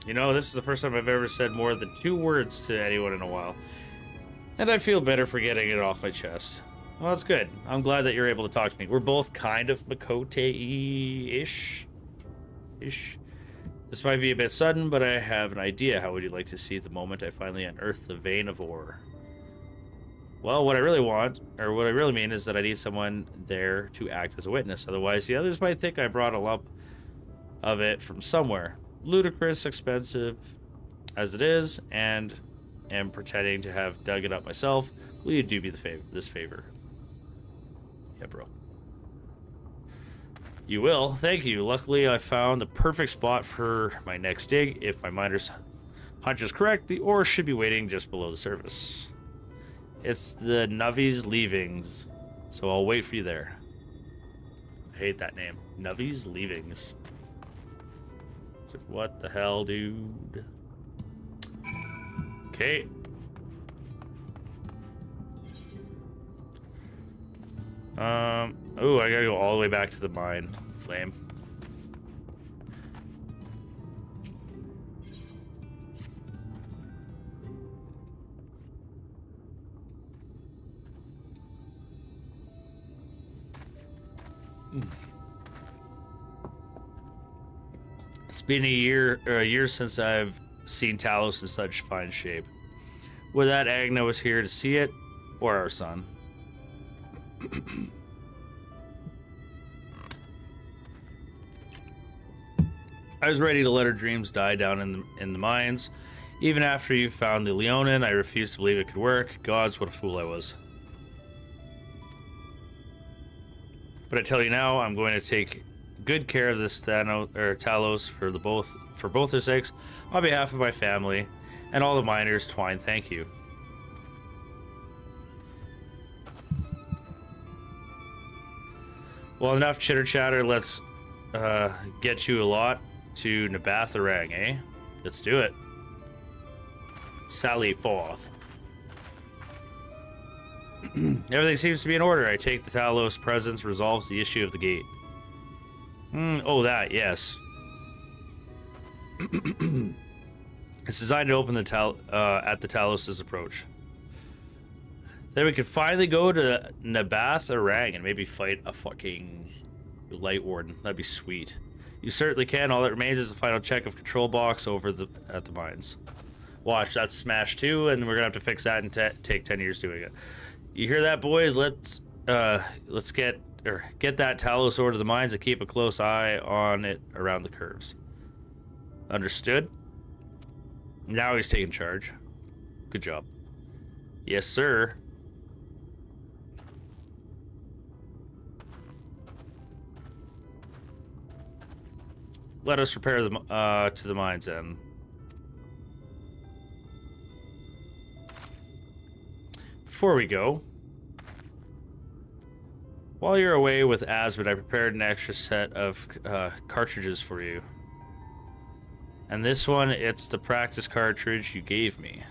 You know, this is the first time I've ever said more than 2 words to anyone in a while. And I feel better for getting it off my chest. Well, that's good. I'm glad that you're able to talk to me. We're both kind of Makote-ish. This might be a bit sudden, but I have an idea. How would you like to see the moment I finally unearth the vein of ore? Well, what I really want, or what I really mean, is that I need someone there to act as a witness. Otherwise, the others might think I brought a lump of it from somewhere. Ludicrous, expensive as it is, and am pretending to have dug it up myself. Will you do me this favor? Yeah, bro. You will. Thank you. Luckily, I found the perfect spot for my next dig. If my miner's hunch is correct, the ore should be waiting just below the surface. It's the Navi's Leavings, so I'll wait for you there. I hate that name. Navi's Leavings. It's like, what the hell, dude? Okay. Oh, I gotta go all the way back to the mine. Lame. It's been a year since I've seen Talos in such fine shape. Would that Agna was here to see it, or our son? I was ready to let her dreams die down in the mines. Even after you found the Leonin, I refused to believe it could work. Gods, what a fool I was. But I tell you now, I'm going to take good care of this Talos for both their sakes, on behalf of my family and all the miners. Twine, thank you. Well, enough chitter chatter. Let's get you a lot to Nabatharang, eh? Let's do it. Sally forth. Everything seems to be in order. I take the Talos presence resolves the issue of the gate. Oh, that, yes. It's designed to open the at the Talos' approach. Then we could finally go to Nabatharang and maybe fight a fucking Light Warden. That'd be sweet. You certainly can. All that remains is a final check of control box over at the mines. Watch, that's Smash 2, and we're gonna have to fix that and take 10 years doing it. You hear that, boys? Let's get that Talos over to the mines and keep a close eye on it around the curves. Understood? Now he's taking charge. Good job. Yes, sir. Let us repair them to the mines then. Before we go, while you're away with Asmod, I prepared an extra set of cartridges for you. And this one, it's the practice cartridge you gave me.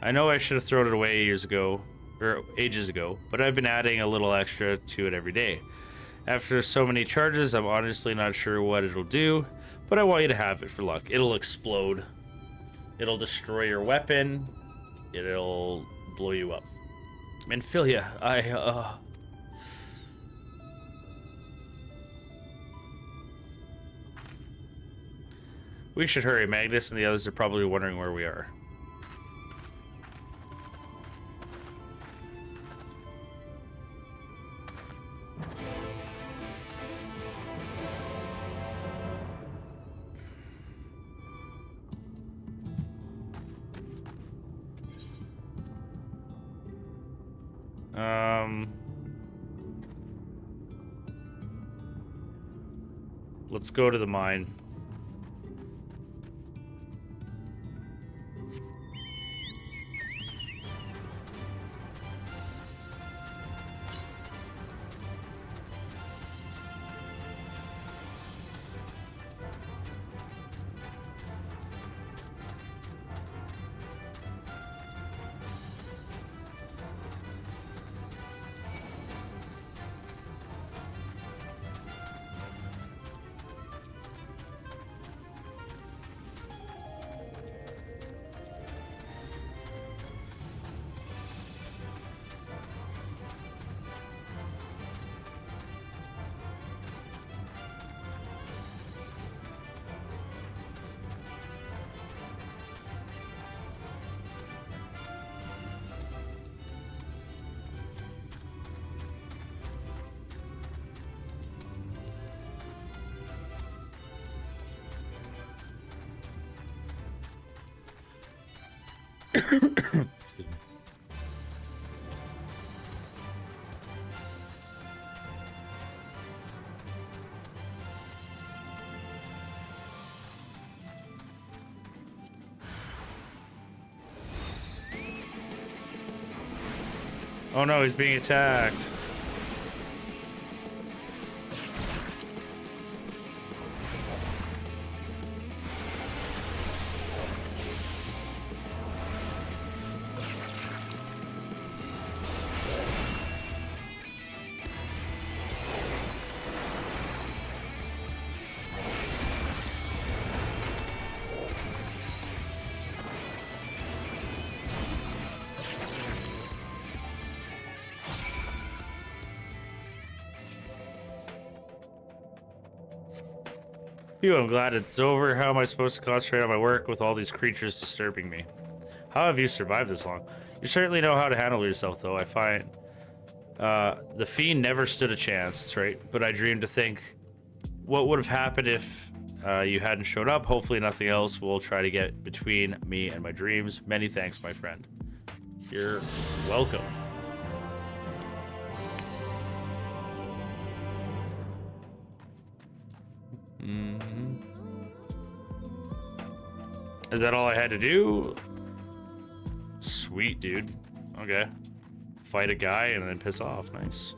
I know I should have thrown it away years ago, or ages ago, but I've been adding a little extra to it every day. After so many charges, I'm honestly not sure what it'll do, but I want you to have it for luck. It'll explode. It'll destroy your weapon. It'll blow you up. And Philia, we should hurry. Magnus and the others are probably wondering where we are. Let's go to the mine. Oh no, he's being attacked. Phew, I'm glad it's over. How am I supposed to concentrate on my work with all these creatures disturbing me? How have you survived this long? You certainly know how to handle yourself, though. I find the fiend never stood a chance, that's right? But I dream to think what would have happened if you hadn't showed up. Hopefully nothing else will try to get between me and my dreams. Many thanks, my friend. You're welcome. Is that all I had to do? Sweet, dude. Okay. Fight a guy and then piss off. Nice.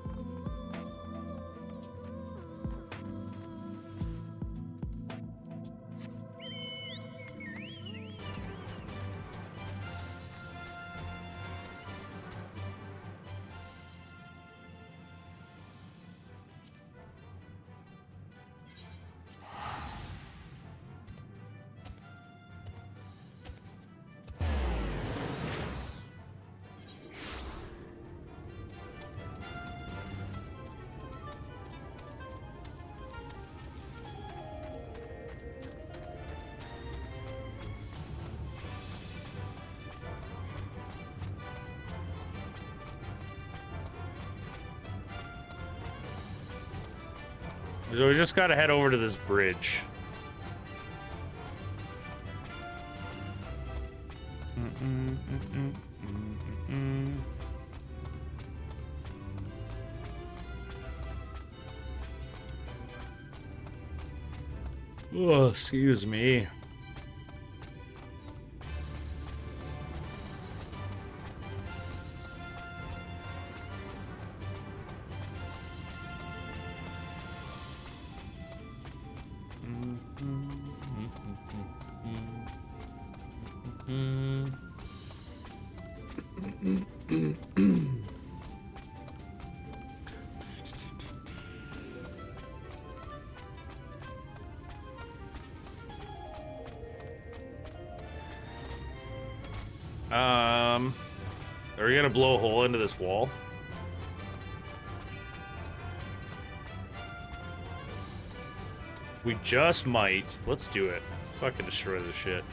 So we just gotta head over to this bridge. Oh, excuse me. gonna blow a hole into this wall. We just might. Let's do it. Let's fucking destroy this shit.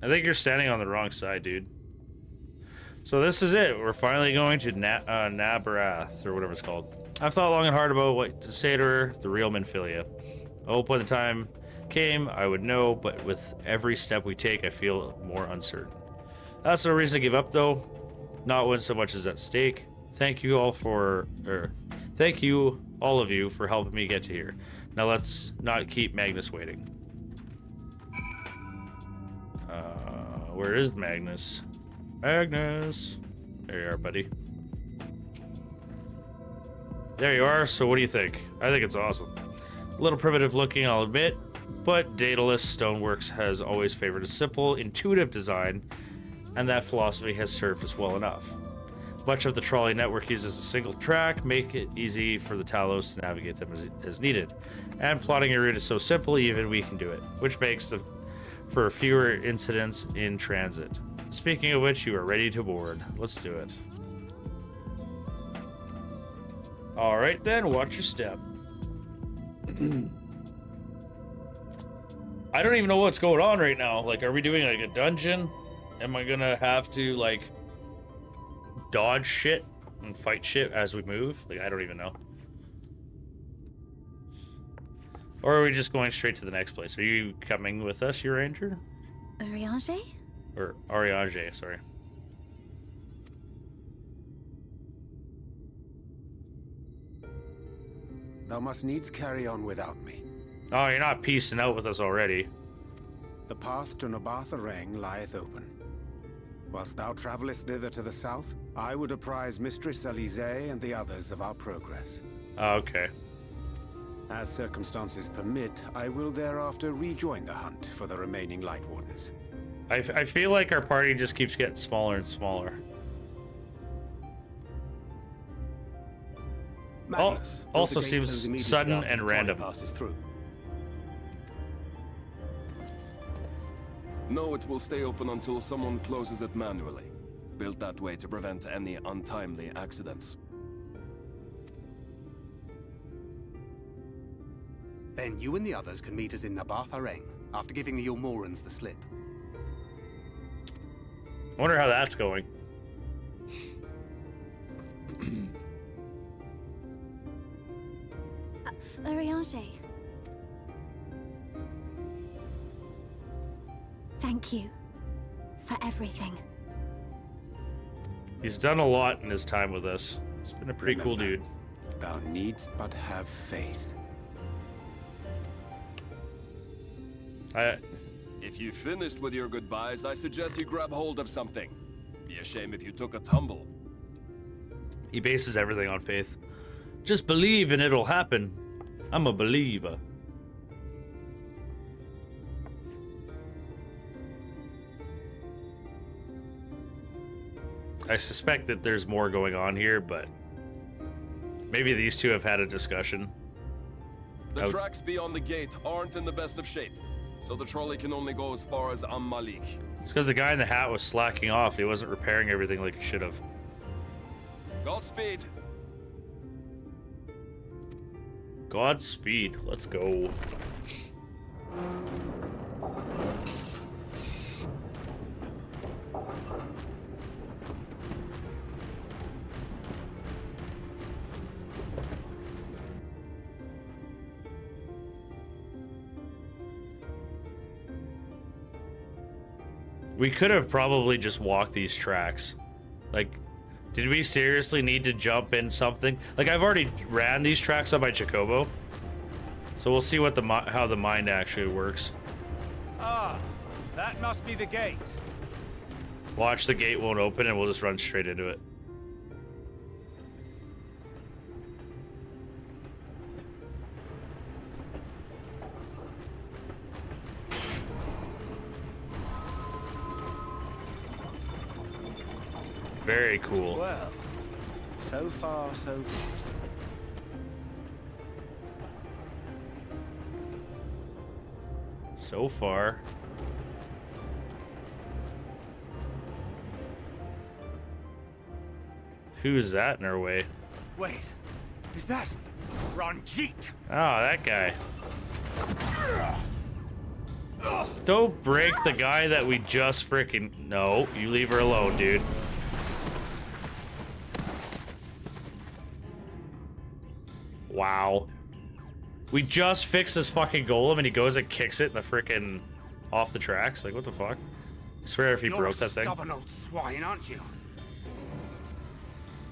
I think you're standing on the wrong side, dude. So this is it. We're finally going to Bazerath, or whatever it's called. I've thought long and hard about what to say to her, the real Minfilia. I hope when the time came, I would know, but with every step we take, I feel more uncertain. That's no reason to give up, though. Not when so much is at stake. Thank you all of you, for helping me get to here. Now let's not keep Magnus waiting. Where is Magnus? Magnus! There you are, buddy. There you are. So what do you think? I think it's awesome. A little primitive looking, I'll admit, but Daedalus Stoneworks has always favored a simple, intuitive design, and that philosophy has served us well enough. Much of the trolley network uses a single track, make it easy for the Talos to navigate them as needed. And plotting a route is so simple, even we can do it, which makes for fewer incidents in transit. Speaking of which, you are ready to board. Let's do it. All right then, watch your step. I don't even know what's going on right now. Like, are we doing like a dungeon? Am I gonna have to like dodge shit and fight shit as we move? Like, I don't even know. Or are we just going straight to the next place? Are you coming with us, your ranger? Ariange? Or Ariange, sorry. Thou must needs carry on without me. Oh, you're not peacing out with us already. The path to Nabartha-Reng lieth open. Whilst thou travellest thither to the south, I would apprise Mistress Elise and the others of our progress. Oh, okay. As circumstances permit, I will thereafter rejoin the hunt for the remaining Light Wardens. I feel like our party just keeps getting smaller and smaller. Magnus, Also will the gate close seems immediately sudden after and the trolley random. passes through? No, it will stay open until someone closes it manually. Built that way to prevent any untimely accidents. Then you and the others can meet us in Nabartha-Reng, after giving the Yulmorans the slip. I wonder how that's going. Ariange. Thank you for everything. He's done a lot in his time with us. He's been a pretty cool dude. Thou needst but have faith. If you finished with your goodbyes, I suggest you grab hold of something. Be a shame if you took a tumble. He bases everything on faith. Just believe and it'll happen. I'm a believer. I suspect that there's more going on here, but maybe these two have had a discussion. The tracks beyond the gate aren't in the best of shape, so the trolley can only go as far as Malik. It's because the guy in the hat was slacking off. He wasn't repairing everything like he should have. Godspeed. Godspeed. Let's go. We could have probably just walked these tracks. Like, did we seriously need to jump in something? Like, I've already ran these tracks on my Chocobo. So we'll see what how the mind actually works. Ah, that must be the gate. Watch, the gate won't open and we'll just run straight into it. Very cool. Well, so far, so good. So far. Who's that in our way? Wait, is that Ranjit? Oh, that guy. Don't break the guy that we just freaking... No, you leave her alone, dude. Wow. We just fixed this fucking golem and he goes and kicks it in the freaking... off the tracks. Like, what the fuck? I swear if he broke that thing. You're a stubborn old swine, aren't you?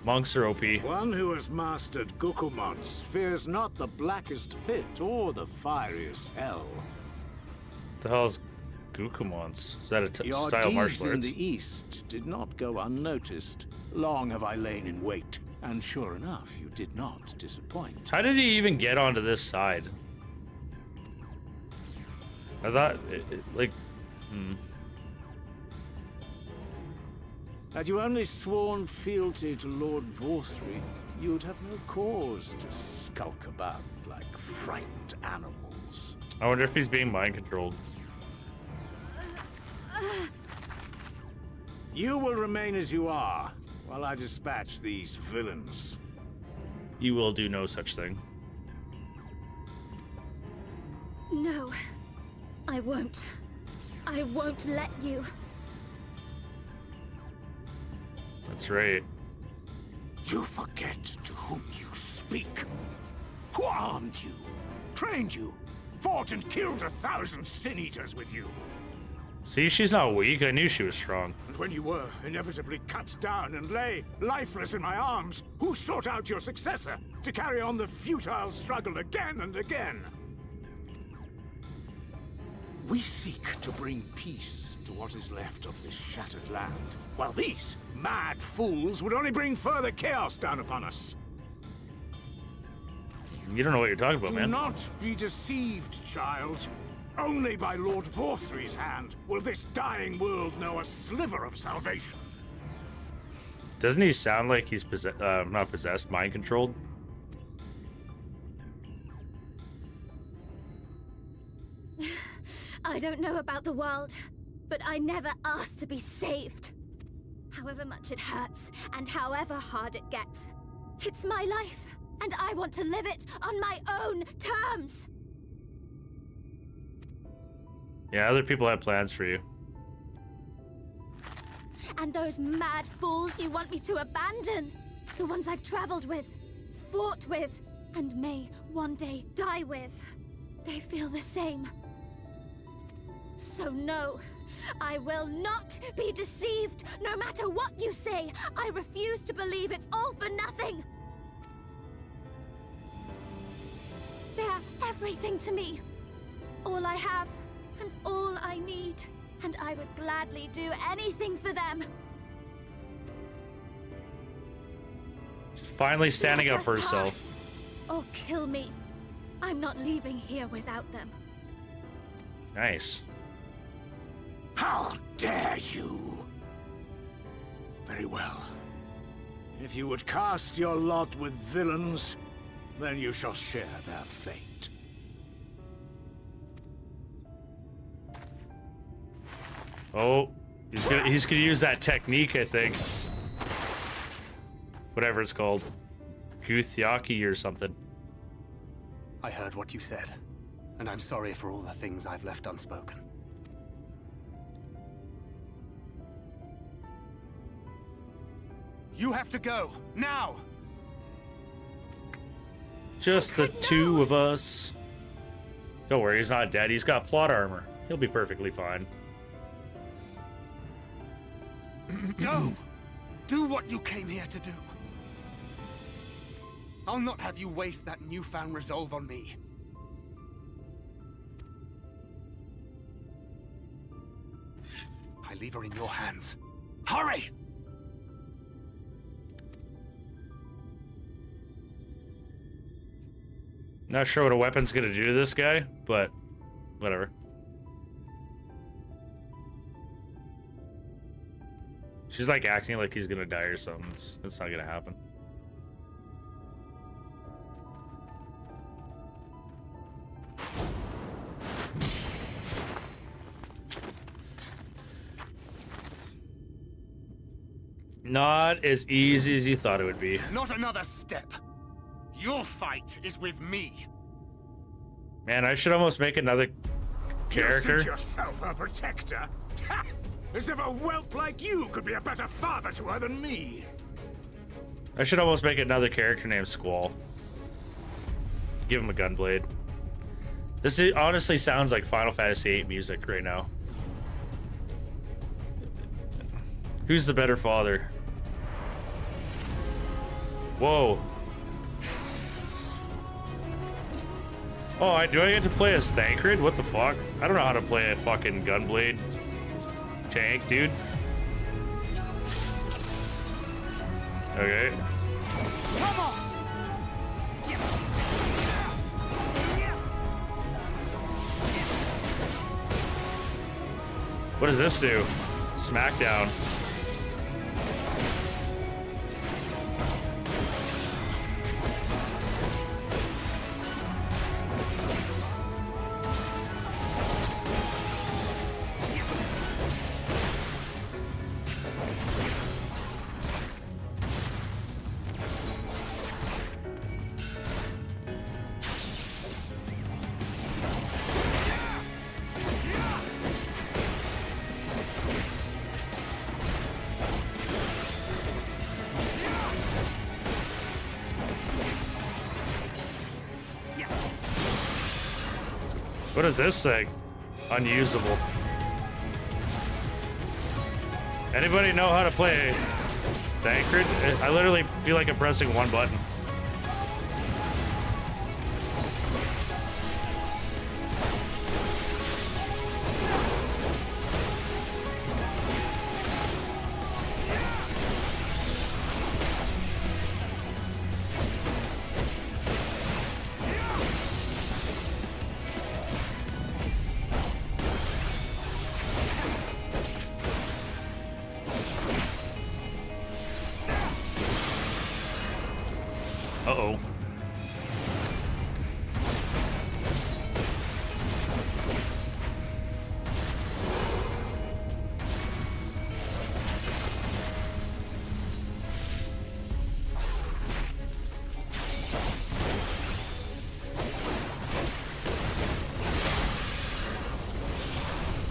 Monks are OP. One who has mastered Gukumots fears not the blackest pit or the fieriest hell. The hell is Gukumons? Is that a Your style of deeds martial in arts? the east did not go unnoticed. Long have I lain in wait, and sure enough, you did not disappoint. How did he even get onto this side? I thought, Had you only sworn fealty to Lord Vorthry, you'd have no cause to skulk about like frightened animals. I wonder if he's being mind controlled. You will remain as you are, while I dispatch these villains. You will do no such thing. No, I won't. I won't let you. That's right. You forget to whom you speak. Who armed you, trained you, fought and killed 1,000 sin-eaters with you. See, she's not weak. I knew she was strong. And when you were inevitably cut down and lay lifeless in my arms, who sought out your successor to carry on the futile struggle again and again? We seek to bring peace to what is left of this shattered land, while these mad fools would only bring further chaos down upon us. You don't know what you're talking about, Do man. not be deceived, child. Only by Lord Vorthry's hand will this dying world know a sliver of salvation. Doesn't he sound like he's not possessed, mind controlled? I don't know about the world, but I never asked to be saved. However much it hurts, and however hard it gets. It's my life, and I want to live it on my own terms. Yeah, other people have plans for you. And those mad fools you want me to abandon, the ones I've traveled with, fought with, and may one day die with, they feel the same. So no, I will not be deceived, no matter what you say. I refuse to believe it's all for nothing. They're everything to me. All I have, and all I need. And I would gladly do anything for them. She's finally standing Let up for us herself. pass, or kill me. I'm not leaving here without them. Nice. How dare you! Very well. If you would cast your lot with villains, then you shall share their fate. Oh, he's gonna use that technique, I think. Whatever it's called. Guthyaki or something. I heard what you said, and I'm sorry for all the things I've left unspoken. You have to go, now! Just the two of us. Don't worry, he's not dead. He's got plot armor. He'll be perfectly fine. Go! Do what you came here to do. I'll not have you waste that newfound resolve on me. I leave her in your hands. Hurry! Not sure what a weapon's gonna do to this guy, but whatever. She's like acting like he's gonna die or something. It's not gonna happen. Not as easy as you thought it would be. Not another step. Your fight is with me. Man, I should almost make another You character. think yourself a protector? As if a whelp like you could be a better father to her than me. I should almost make another character named Squall. Give him a gunblade. This honestly sounds like Final Fantasy VIII music right now. Who's the better father? Whoa. Oh, do I get to play as Thancred? What the fuck? I don't know how to play a fucking gunblade tank, dude. Okay. Come on! What does this do? Smackdown. What is this thing? Unusable. Anybody know how to play Thancred? I literally feel like I'm pressing one button. Uh-oh.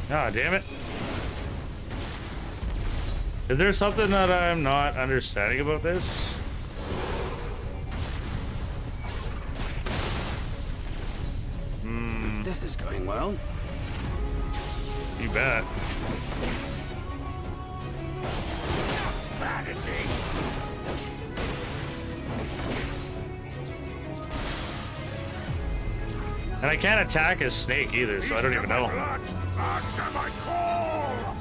Ah, damn it. Is there something that I'm not understanding about this? This is going well. You bet. Vanity. And I can't attack as Snake either, so I don't even know. Answer my call.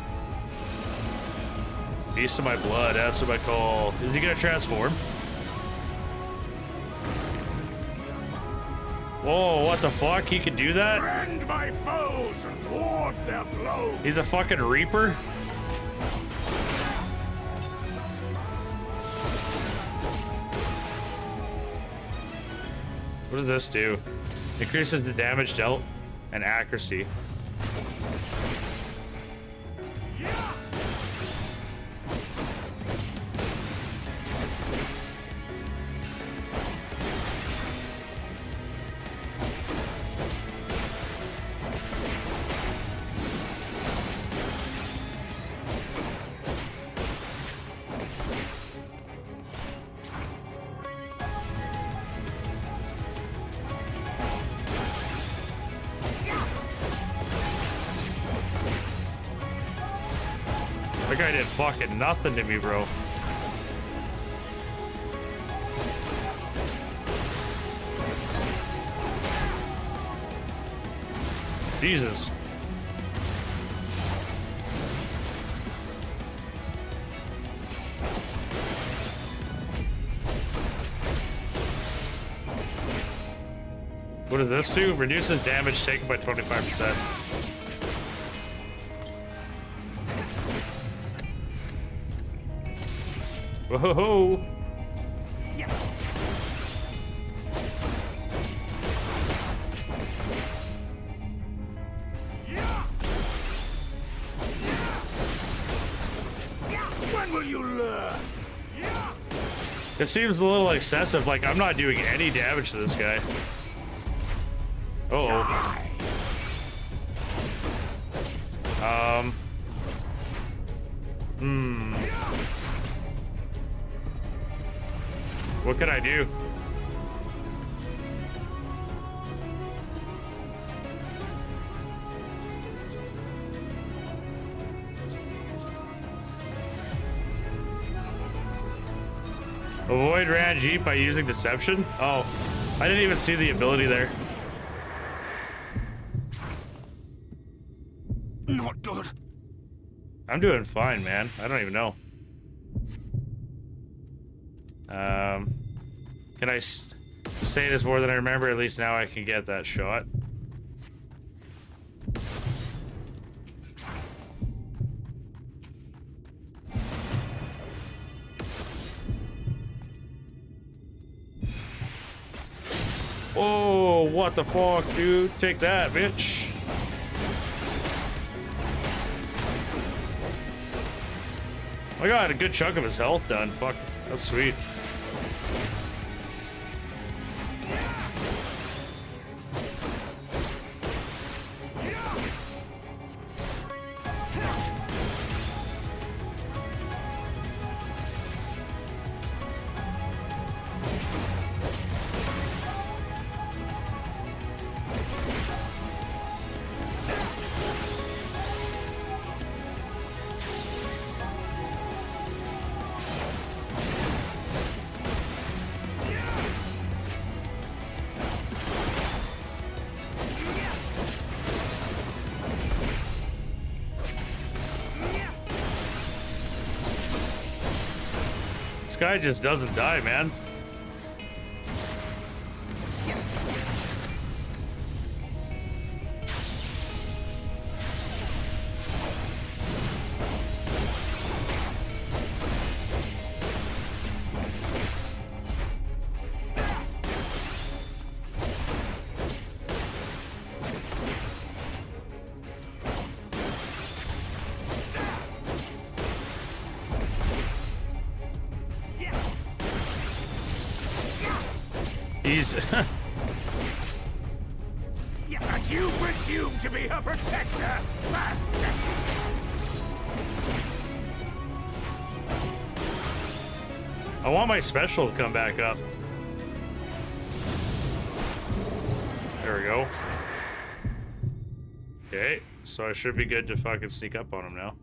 Beast of my blood, answer my call. Is he gonna transform? Whoa, what the fuck? He could do that? Rend my foes and ward their blows. He's a fucking Reaper? What does this do? Increases the damage dealt and accuracy. That guy did fucking nothing to me, bro. Jesus. What does this do? Reduces damage taken by 25%. Whoa! When When will you learn? It seems a little excessive, like I'm not doing any damage to this guy. Uh-oh. What can I do? Avoid Ranjit by using deception? Oh, I didn't even see the ability there. Not good. I'm doing fine, man. I don't even know. Can I say this more than I remember? At least now I can get that shot. Oh, what the fuck, dude? Take that, bitch. I got a good chunk of his health done. Fuck, that's sweet. This guy just doesn't die, man. And you presume to be her protector? I want my special to come back up. There we go. Okay, so I should be good to fucking sneak up on him now.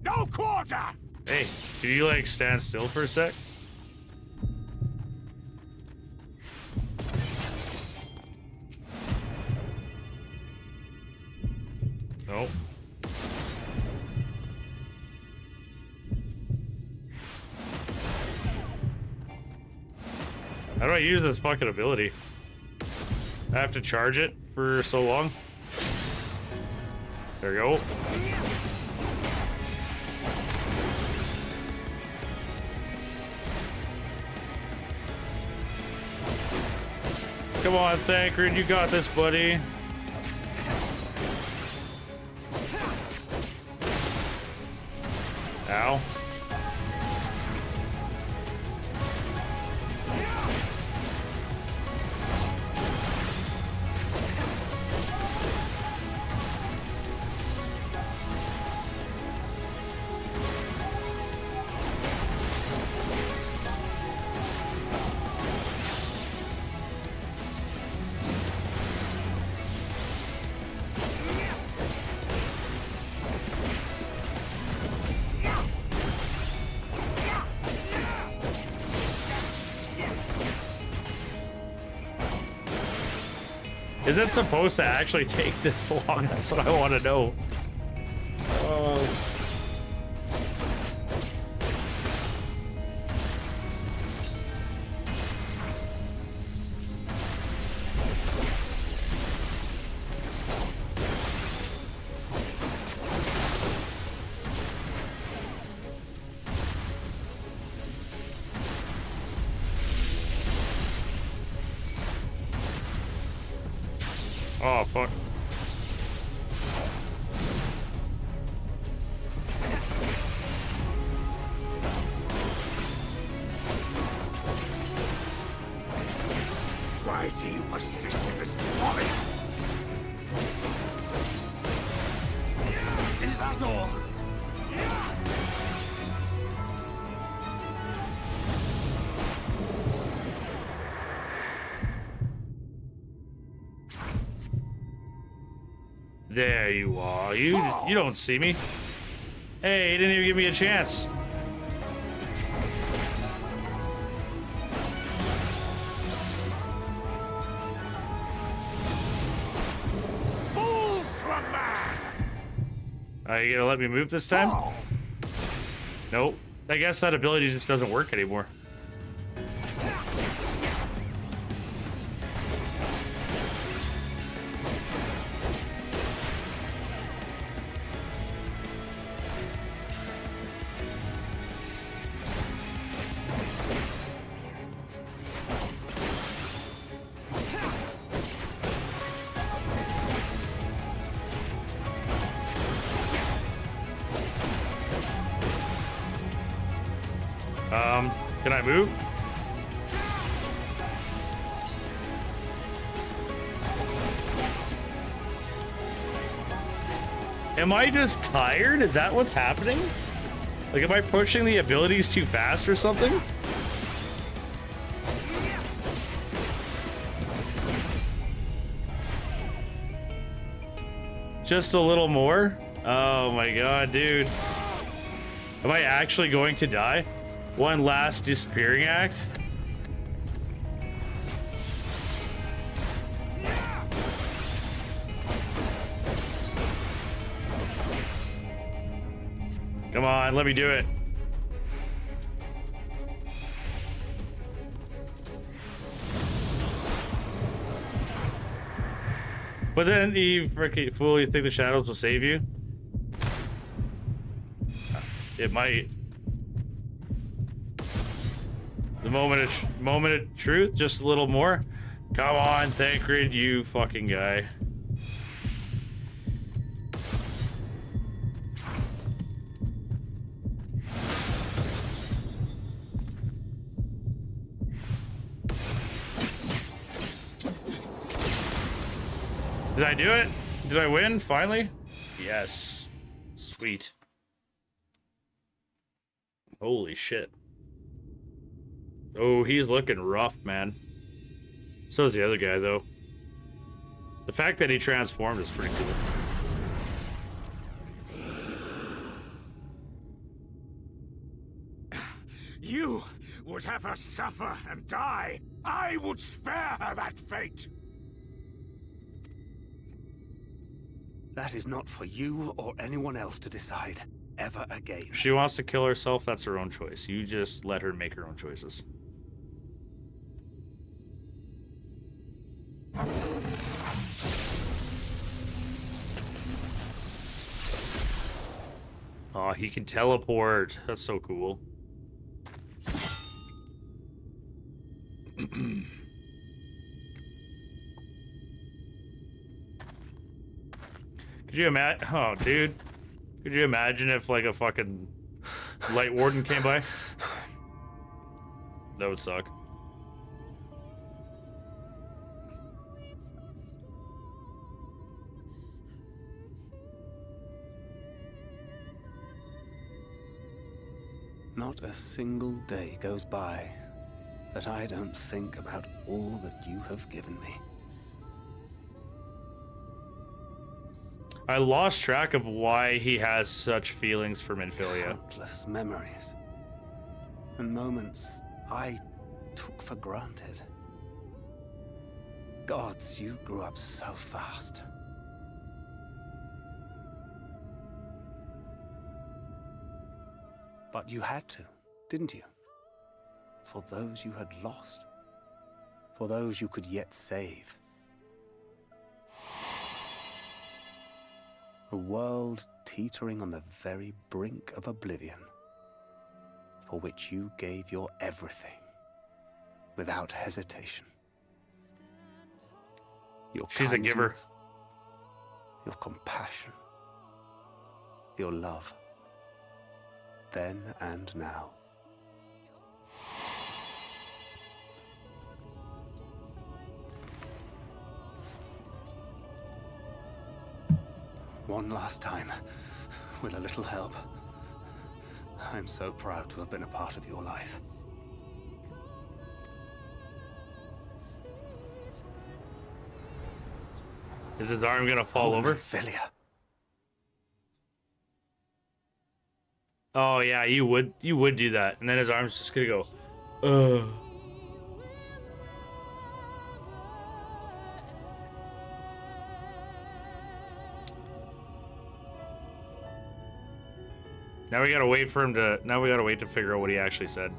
No quarter! Hey, can you like stand still for a sec? Nope. How do I use this fucking ability? I have to charge it for so long. There we go. Come on, Thancred, you got this, buddy. Ow. Is it supposed to actually take this long? That's what I want to know. Oh, fuck. I see you persist in this folly. Is that all? There you are. You don't see me. Hey, you didn't even give me a chance. Are you gonna let me move this time? Nope. I guess that ability just doesn't work anymore. Can I move? Am I just tired? Is that what's happening? Like, am I pushing the abilities too fast or something? Just a little more? Oh my god, dude. Am I actually going to die? One last disappearing act? Come on, let me do it. But then you freaking fool, you think the shadows will save you? It might. The moment of truth, just a little more. Come on, Thancred, you fucking guy. Did I do it? Did I win finally? Yes. Sweet. Holy shit. Oh, he's looking rough, man. So's the other guy, though. The fact that he transformed is pretty cool. You would have her suffer and die. I would spare her that fate. That is not for you or anyone else to decide ever again. If she wants to kill herself, that's her own choice. You just let her make her own choices. Oh, he can teleport. That's so cool. Could you imagine? Oh, dude. Could you imagine if, like, a fucking light warden came by? That would suck. Not a single day goes by that I don't think about all that you have given me. I lost track of why he has such feelings for Minfilia. Countless memories and moments I took for granted. Gods, you grew up so fast. But you had to, didn't you? For those you had lost. For those you could yet save. A world teetering on the very brink of oblivion, for which you gave your everything, without hesitation. Your She's a giver. kindness, your compassion, your love, then and now. one last time, with a little help. I'm so proud to have been a part of your life. Is his arm gonna fall over? Filia. Oh yeah, you would do that, and then his arm's just gonna go, Now we gotta wait for him to. Now we gotta wait to figure out what he actually said.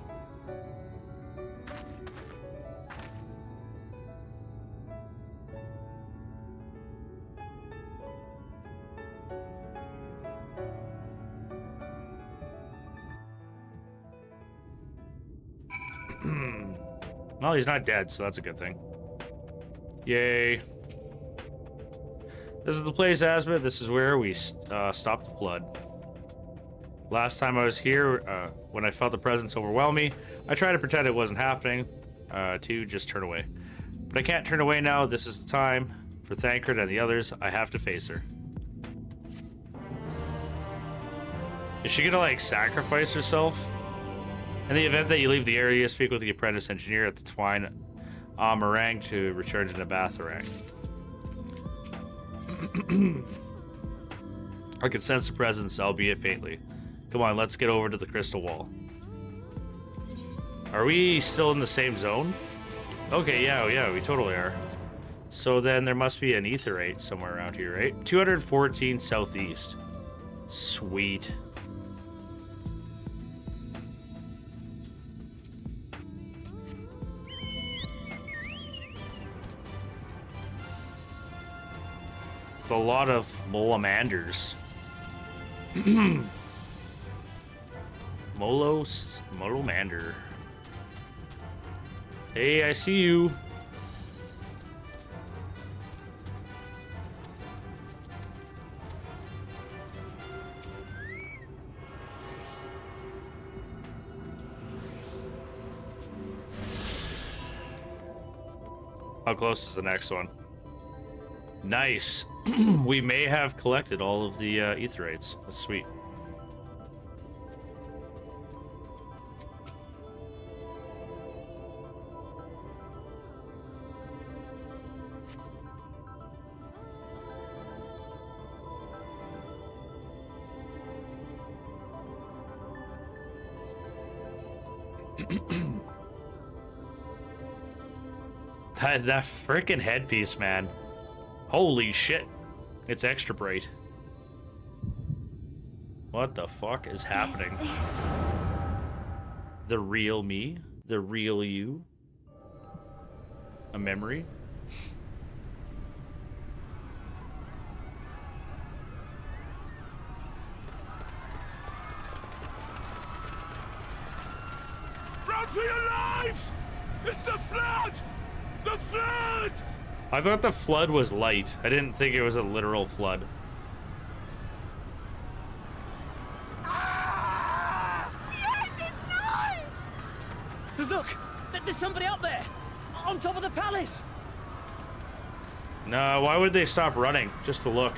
Well, he's not dead, so that's a good thing. Yay. This is the place, Asmith. This is where we stopped the flood. Last time I was here, when I felt the presence overwhelm me, I tried to pretend it wasn't happening, to just turn away. But I can't turn away now. This is the time. For Thancred and the others, I have to face her. Is she gonna, like, sacrifice herself? In the event that you leave the area, speak with the apprentice engineer at the Twine Meringue to return to Nabatharang. I can sense the presence, albeit faintly. Come on, let's get over to the crystal wall. Are we still in the same zone? Okay, yeah, we totally are. So then there must be an etherate somewhere around here, right? 214 southeast. Sweet. It's a lot of Molamanders. Molomander. Hey, I see you. How close is the next one? Nice. We may have collected all of the etherites. That's sweet. That freaking headpiece, man. Holy shit. It's extra bright. What the fuck is happening? The real me? The real you? A memory? Run for your lives! It's the flood! The flood! I thought the flood was light. I didn't think it was a literal flood. Look! There's somebody up there! On top of the palace! No, why would they stop running? Just to look.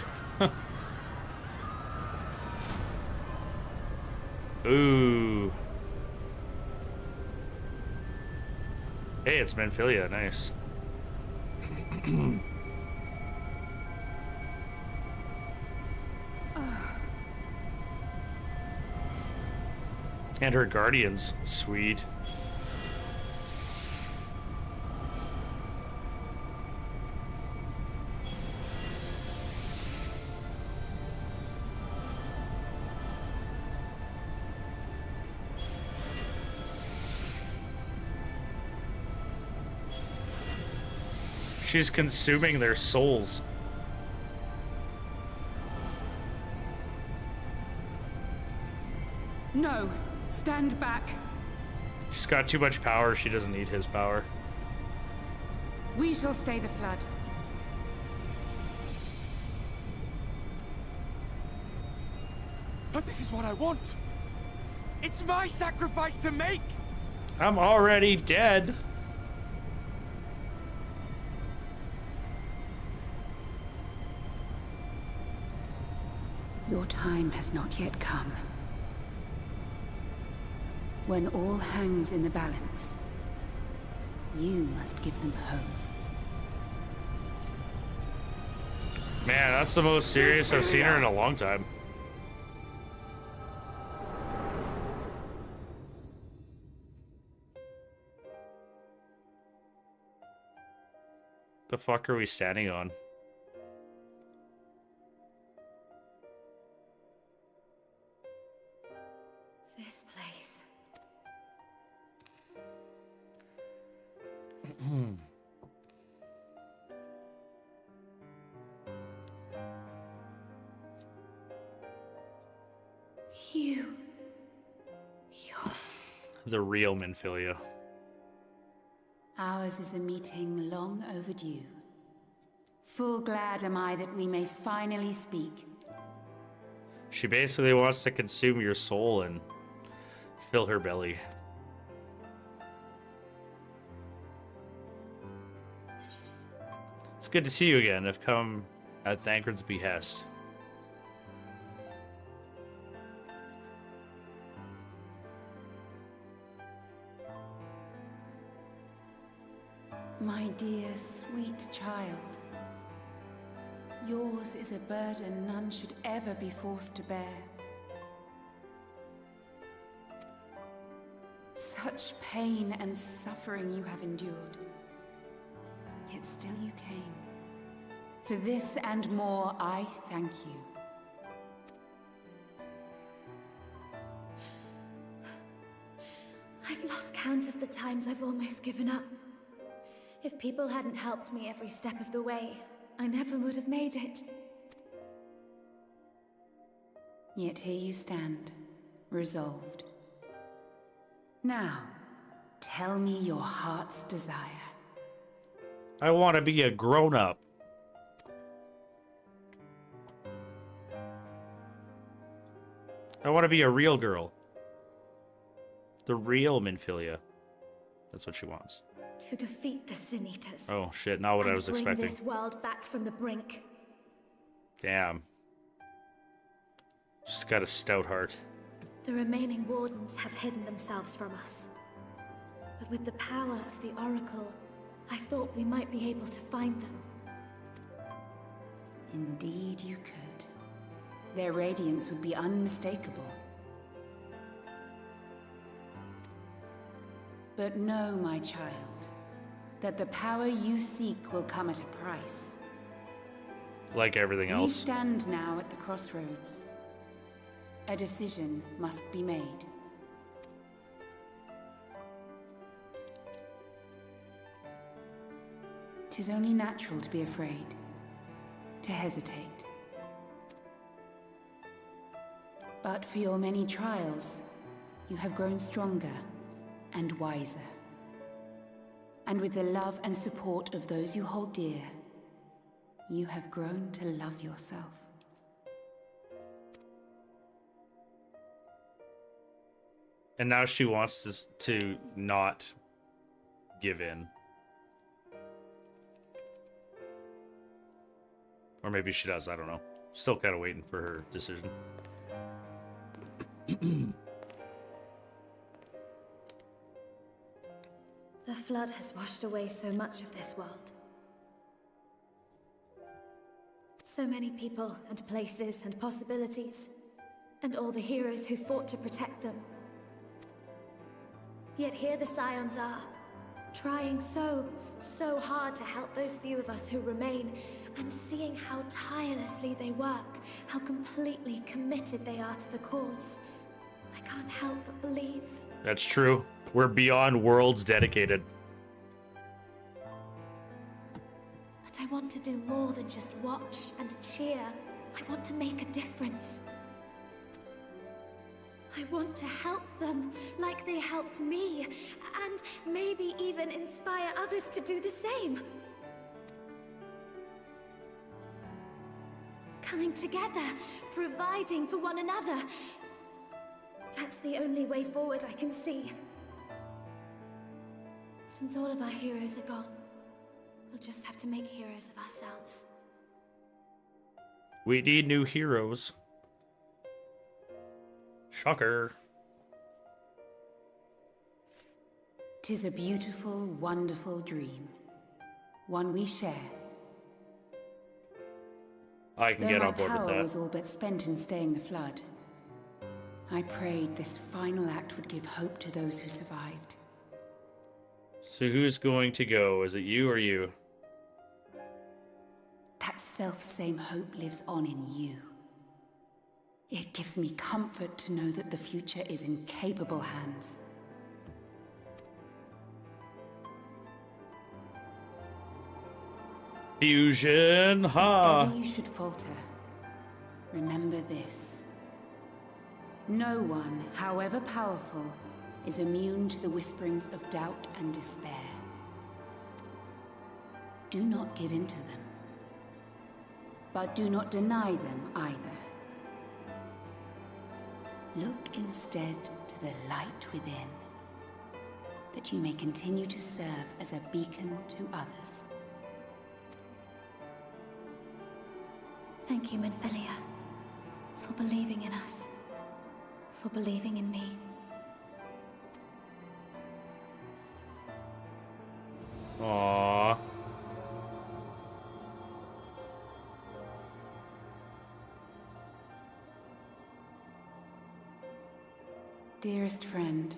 Ooh. Hey, it's Menphilia. Nice. And her guardians. Sweet. She's consuming their souls. No, stand back. She's got too much power. She doesn't need his power. We shall stay the flood. But this is what I want. It's my sacrifice to make. I'm already dead. Your time has not yet come. When all hangs in the balance, you must give them hope. Man, that's the most serious I've seen her in a long time. The fuck are we standing on? This place. You're... The real Minfilia. Ours is a meeting long overdue. Full glad am I that we may finally speak. She basically wants to consume your soul and fill her belly. It's good to see you again. I've come at Thancred's behest. My dear, sweet child. Yours is a burden none should ever be forced to bear. Such pain and suffering you have endured. Yet still you came. For this and more, I thank you. I've lost count of the times I've almost given up. If people hadn't helped me every step of the way, I never would have made it. Yet here you stand, resolved. Now, tell me your heart's desire. I want to be a grown-up. I want to be a real girl. The real Minfilia. That's what she wants. To defeat the Sin Eaters. Oh shit, not what I was bring expecting. This world back from the brink. Damn. She's got a stout heart. The remaining wardens have hidden themselves from us. But with the power of the Oracle, I thought we might be able to find them. Indeed you could. Their radiance would be unmistakable. But know, my child, that the power you seek will come at a price. Like everything else. We stand now at the crossroads. A decision must be made. 'Tis only natural to be afraid, to hesitate. But for your many trials, you have grown stronger and wiser. And with the love and support of those you hold dear, you have grown to love yourself. And now she wants us to not give in. Or maybe she does, I don't know. Still kind of waiting for her decision. The flood has washed away so much of this world. So many people and places and possibilities, and all the heroes who fought to protect them. Yet here the Scions are, trying so hard to help those few of us who remain, and seeing how tirelessly they work, how completely committed they are to the cause. I can't help but believe. That's true. We're beyond worlds dedicated. But I want to do more than just watch and cheer. I want to make a difference. I want to help them like they helped me, and maybe even inspire others to do the same. Coming together, providing for one another. That's the only way forward I can see. Since all of our heroes are gone, we'll just have to make heroes of ourselves. We need new heroes. Shocker. 'Tis a beautiful, wonderful dream. One we share. I can get on board with Though my power that. was all but spent in staying the flood, I prayed this final act would give hope to those who survived. So who's going to go? Is it you or you? That self-same hope lives on in you. It gives me comfort to know that the future is in capable hands. Fusion, ha! If ever you should falter, remember this. No one, however powerful, is immune to the whisperings of doubt and despair. Do not give in to them. But do not deny them either. Look instead to the light within, that you may continue to serve as a beacon to others. Thank you, Minfilia, for believing in us, for believing in me. Aww. Dearest friend,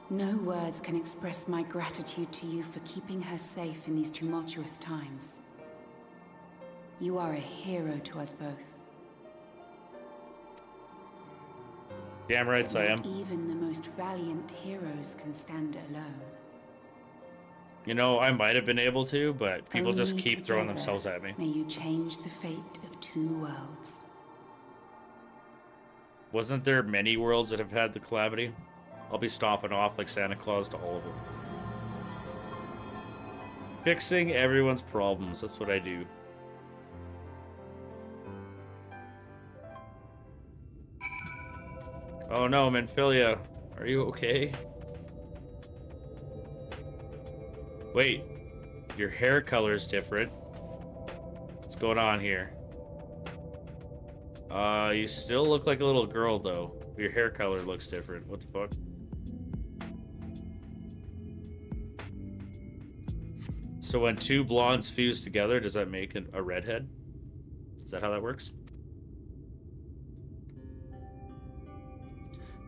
no words can express my gratitude to you for keeping her safe in these tumultuous times. You are a hero to us both. Damn right I am. Not even the most valiant heroes can stand alone. You know, I might have been able to, but people just Only keep throwing together themselves at me. May you change the fate of two worlds. Wasn't there many worlds that have had the calamity? I'll be stomping off like Santa Claus to all of them. Fixing everyone's problems, that's what I do. Oh no, Minfilia, are you okay? Wait, your hair color is different. What's going on here? You still look like a little girl though. Your hair color looks different. What the fuck? So when two blondes fuse together, does that make a redhead? Is that how that works?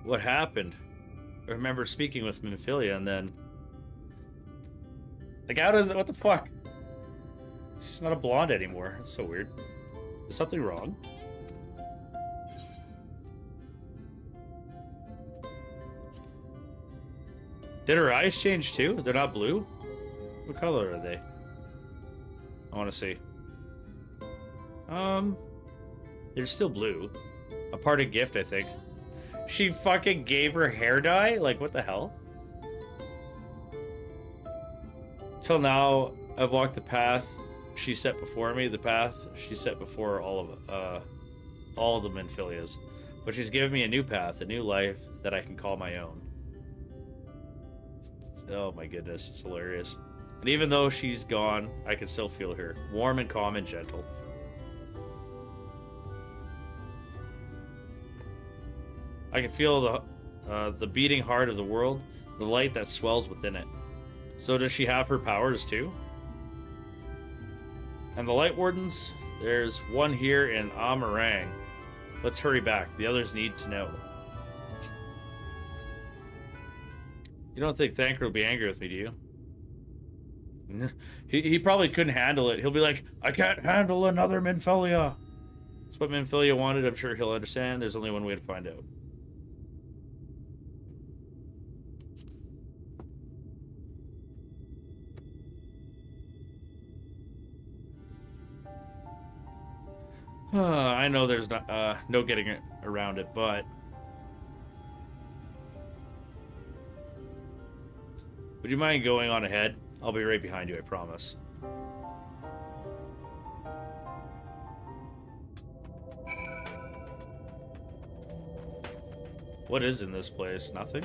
What happened? I remember speaking with Minfilia and then... Like, how does it... What the fuck? She's not a blonde anymore. That's so weird. Is something wrong? Did her eyes change too? They're not blue? What color are they? I want to see. They're still blue. A parting gift, I think. She fucking gave her hair dye? Like, what the hell? Till now, I've walked the path she set before me, the path she set before all of the Minfilias. But she's given me a new path, a new life that I can call my own. Oh my goodness, it's hilarious. And even though she's gone, I can still feel her. Warm and calm and gentle. I can feel the beating heart of the world, the light that swells within it. So does she have her powers too? And the Light Wardens? There's one here in Amarang. Let's hurry back. The others need to know. You don't think Thanker will be angry with me, do you? He probably couldn't handle it. He'll be like, I can't handle another Minfilia. That's what Minfilia wanted. I'm sure he'll understand. There's only one way to find out. I know there's not, no getting around it, but... Would you mind going on ahead? I'll be right behind you, I promise. What is in this place? Nothing?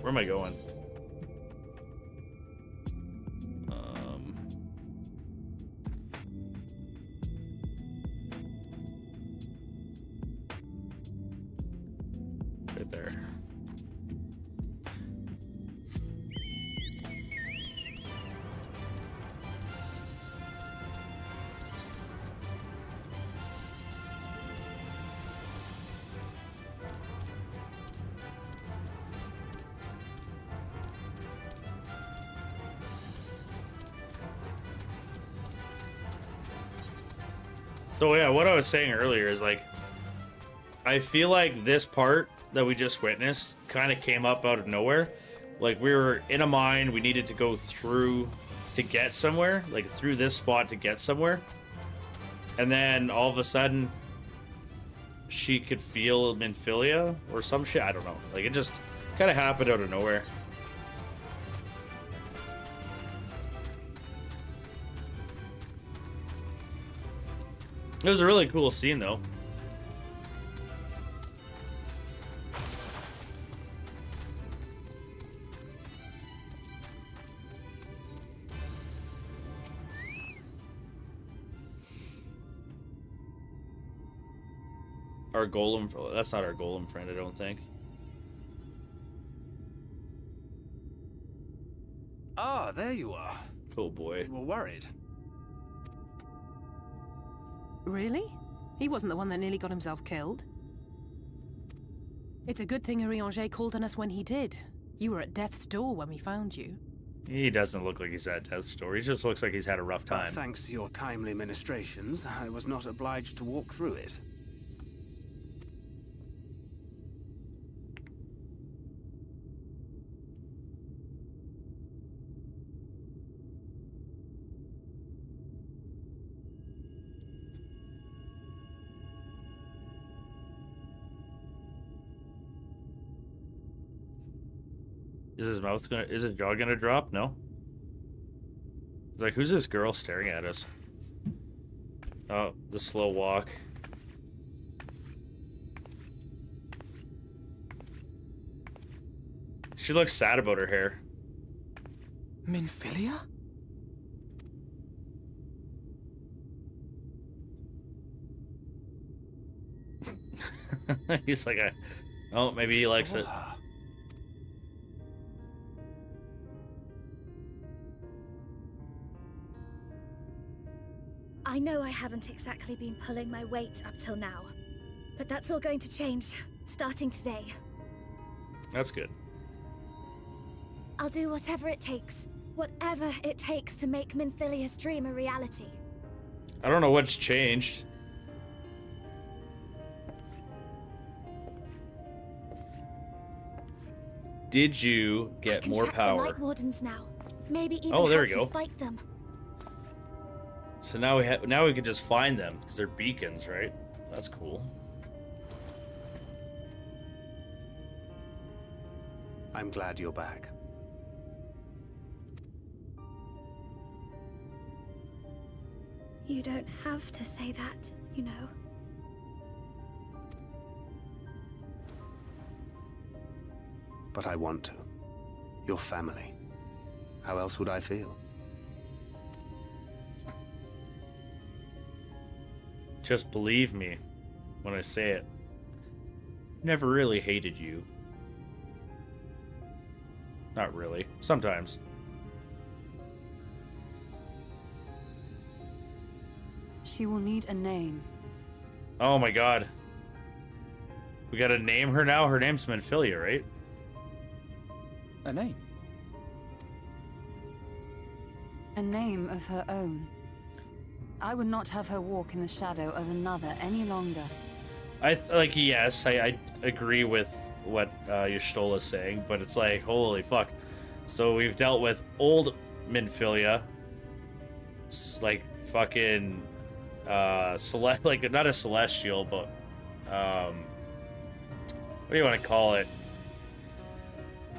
Where am I going? So yeah, what I was saying earlier is like, I feel like this part that we just witnessed kind of came up out of nowhere. Like we were in a mine, we needed to go through to get somewhere, like through this spot to get somewhere. And then all of a sudden, she could feel Minfilia or some shit. I don't know. Like it just kind of happened out of nowhere. It was a really cool scene, though. Our golem, that's not our golem friend, I don't think. Ah, there you are. Cool boy. We were worried. Really? He wasn't the one that nearly got himself killed. It's a good thing Urianger called on us when he did. You were at death's door when we found you. He doesn't look like he's at death's door. He just looks like he's had a rough time. But thanks to your timely ministrations, I was not obliged to walk through it. Is his mouth gonna, is his jaw gonna drop? No. It's like, who's this girl staring at us? Oh, the slow walk. She looks sad about her hair. Minfilia? He's like, oh, maybe he likes it. I know I haven't exactly been pulling my weight up till now, but that's all going to change, starting today. That's good. I'll do whatever it takes to make Minfilia's dream a reality. I don't know what's changed. Did you get more The power? Night Wardens now. Maybe even Oh, there help we you go. fight them. So now we can just find them because they're beacons, right? That's cool. I'm glad you're back. You don't have to say that, you know. But I want to. Your family. How else would I feel? Just believe me when I say it. Never really hated you. Not really. Sometimes. She will need a name. Oh my god. We gotta name her now? Her name's Minfilia, right? A name? A name of her own. I would not have her walk in the shadow of another any longer. Yes, I agree with what Y'shtola's saying, but it's like, holy fuck. So we've dealt with old Minfilia, like fucking like not a celestial, but what do you want to call it?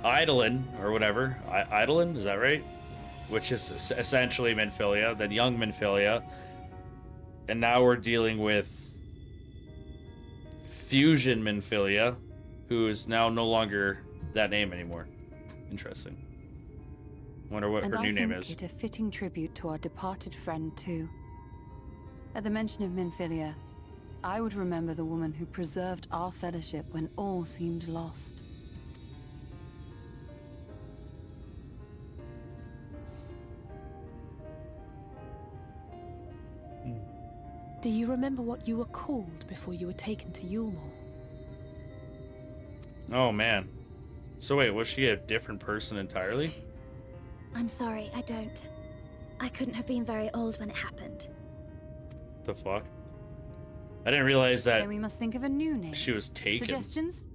Hydaelyn or whatever. Hydaelyn, is that right? Which is essentially Minfilia, then young Minfilia, and now we're dealing with Fusion Minfilia, who is now no longer that name anymore. Interesting. Wonder what her new name is. And I think it a fitting tribute to our departed friend too. At the mention of Minfilia, I would remember the woman who preserved our fellowship when all seemed lost. Do you remember what you were called before you were taken to Yulmore? Oh man. So wait, was she a different person entirely? I'm sorry, I don't. I couldn't have been very old when it happened. The fuck? I didn't realize that Then we must think of a new name. she was taken. Suggestions?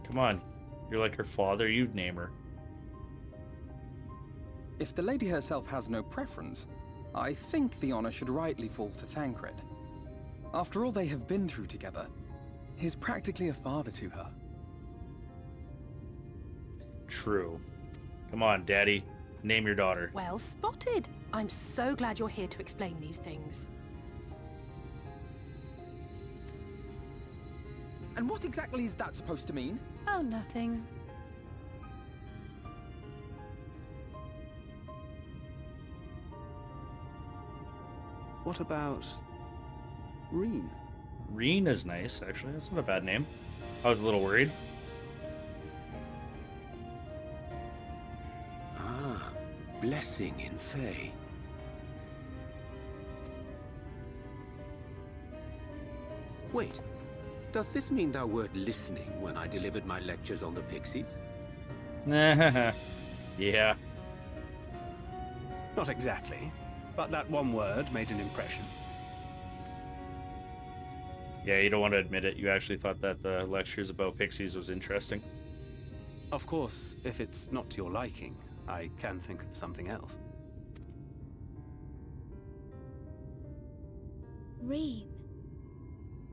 Come on. You're like her father. You'd name her. If the lady herself has no preference, I think the honor should rightly fall to Thancred. After all they have been through together, he's practically a father to her. True. Come on, Daddy. Name your daughter. Well spotted. I'm so glad you're here to explain these things. And what exactly is that supposed to mean? Oh, nothing. What about Reen? Reen is nice, actually. That's not a bad name. I was a little worried. Ah, blessing in Fae. Wait, does this mean thou wert listening when I delivered my lectures on the pixies? Yeah. Not exactly, but that one word made an impression. Yeah, you don't want to admit it. You actually thought that the lectures about pixies was interesting. Of course, if it's not to your liking, I can think of something else. Reen.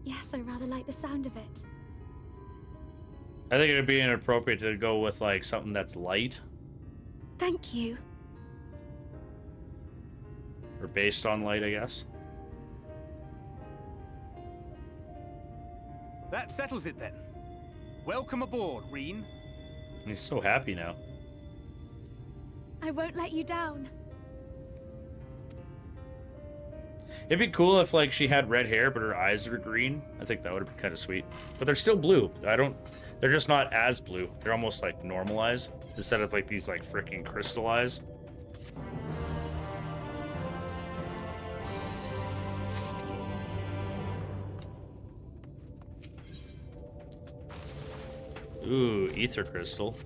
Yes, I rather like the sound of it. I think it would be inappropriate to go with like something that's light Thank you. or based on light, I guess. That settles it then. Welcome aboard, Reen. He's so happy now. I won't let you down. It'd be cool if like she had red hair but her eyes were green. I think that would have been kind of sweet. But they're still blue. They're just not as blue. They're almost like normalized instead of like these like freaking crystal eyes. Ooh, ether crystal.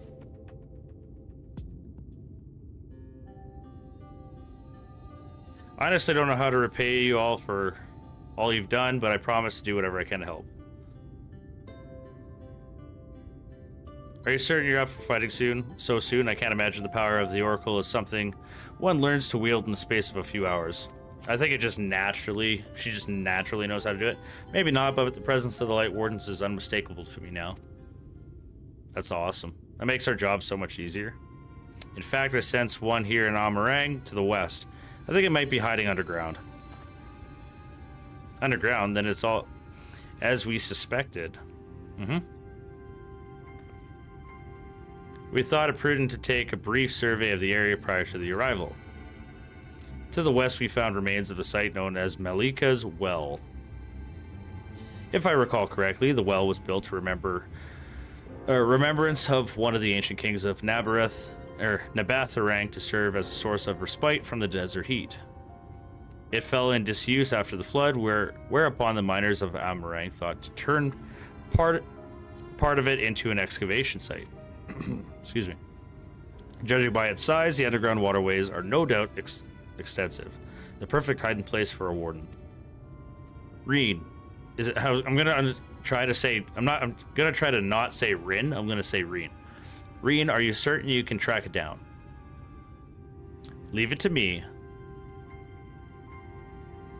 I honestly don't know how to repay you all for all you've done, but I promise to do whatever I can to help. Are you certain you're up for fighting soon? So soon? I can't imagine the power of the Oracle is something one learns to wield in the space of a few hours. I think she just naturally knows how to do it. Maybe not, but the presence of the Light Wardens is unmistakable to me now. That's awesome. That makes our job so much easier. In fact, I sense one here in Amarang to the west. I think it might be hiding underground. Underground, then it's all as we suspected. We thought it prudent to take a brief survey of the area prior to the arrival. To the west, we found remains of a site known as Malika's Well. If I recall correctly, the well was built to remembrance of one of the ancient kings of Nabatharang to serve as a source of respite from the desert heat. It fell in disuse after the flood, whereupon the miners of Amarang thought to turn part of it into an excavation site. Excuse me. Judging by its size, the underground waterways are no doubt extensive. The perfect hiding place for a warden. Reen. I'm gonna try to not say Rin. I'm gonna say Reen. Reen, are you certain you can track it down? Leave it to me.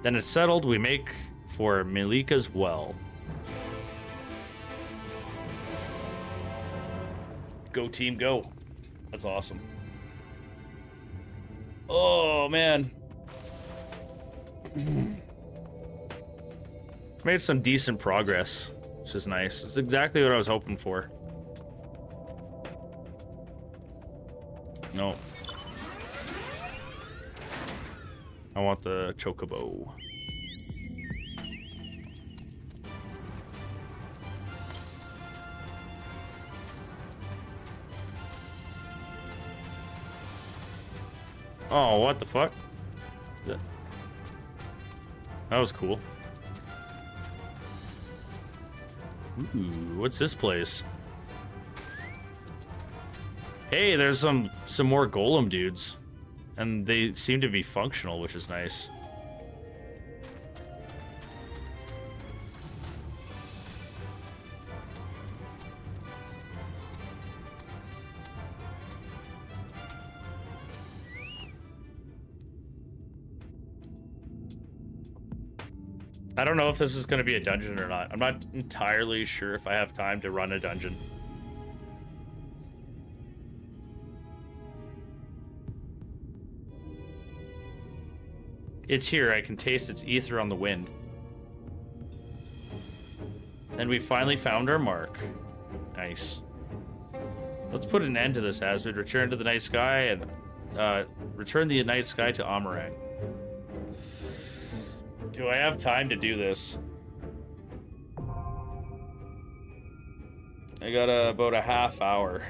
Then it's settled. We make for Malika's Well. Go team, go. That's awesome. Oh, man. Made some decent progress, which is nice. It's exactly what I was hoping for. No. I want the chocobo. Oh, what the fuck? That was cool. Ooh, what's this place? Hey, there's some more golem dudes. And they seem to be functional, which is nice. I don't know if this is going to be a dungeon or not. I'm not entirely sure if I have time to run a dungeon. It's here. I can taste its ether on the wind. And we finally found our mark. Nice. Let's put an end to this, Asmod. Return to the night sky and return the night sky to Amarang. Do I have time to do this? I got about a half hour.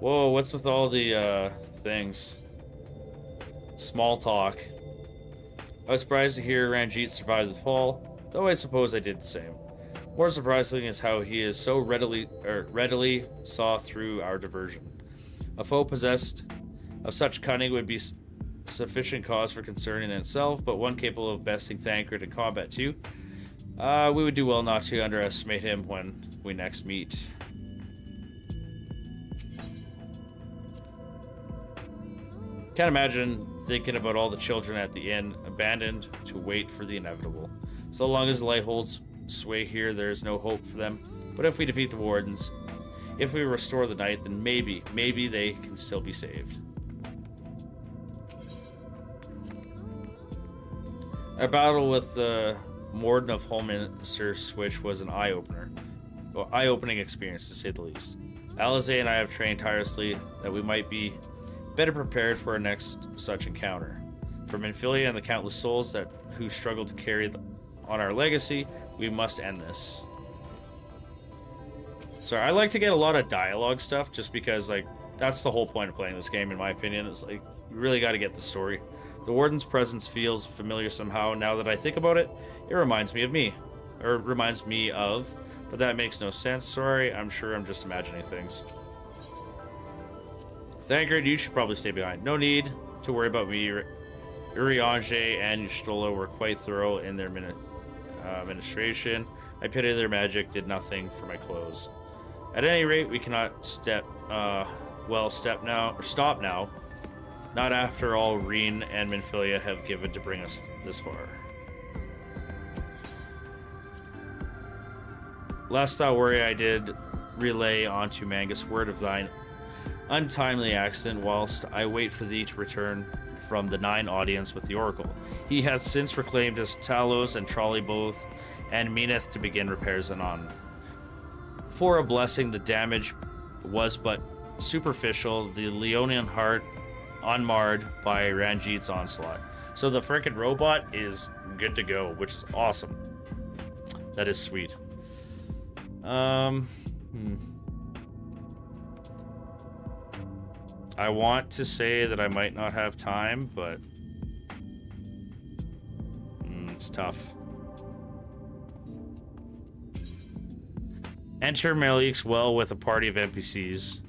Whoa, what's with all the things? Small talk. I was surprised to hear Ranjit survived the fall, though I suppose I did the same. More surprising is how he is so readily saw through our diversion. A foe possessed of such cunning would be sufficient cause for concern in itself, but one capable of besting Thancred in combat too. We would do well not to underestimate him when we next meet. Can't imagine thinking about all the children at the inn, abandoned to wait for the inevitable. So long as the light holds sway here, there is no hope for them. But if we defeat the wardens, if we restore the night, then maybe they can still be saved. Our battle with the Warden of Holminster Switch was an eye-opener. Well, eye-opening experience, to say the least. Alize and I have trained tirelessly that we might be better prepared for our next such encounter. For Minfilia and the countless souls who struggle to carry on our legacy, we must end this. Sorry, I like to get a lot of dialogue stuff just because, like, that's the whole point of playing this game, in my opinion. It's like, you really got to get the story. The Warden's presence feels familiar somehow. Now that I think about it, it reminds me of me. Or reminds me of, but that makes no sense. Sorry, I'm sure I'm just imagining things. Thancred, you should probably stay behind. No need to worry about me. Urianger and Y'shtola were quite thorough in their administration. I pity their magic did nothing for my clothes. At any rate, we cannot stop now. Not after all Reen and Minfilia have given to bring us this far. Lest thou worry, I did relay onto Mangus word of thine untimely accident, whilst I wait for thee to return from the 9 audience with the Oracle. He hath since reclaimed his Talos and Trolley both, and meaneth to begin repairs anon. For a blessing, the damage was but superficial, the Leonian heart unmarred by Ranjit's onslaught. So the frickin' robot is good to go, which is awesome. That is sweet. I want to say that I might not have time, but it's tough. Enter Malik's well with a party of NPCs.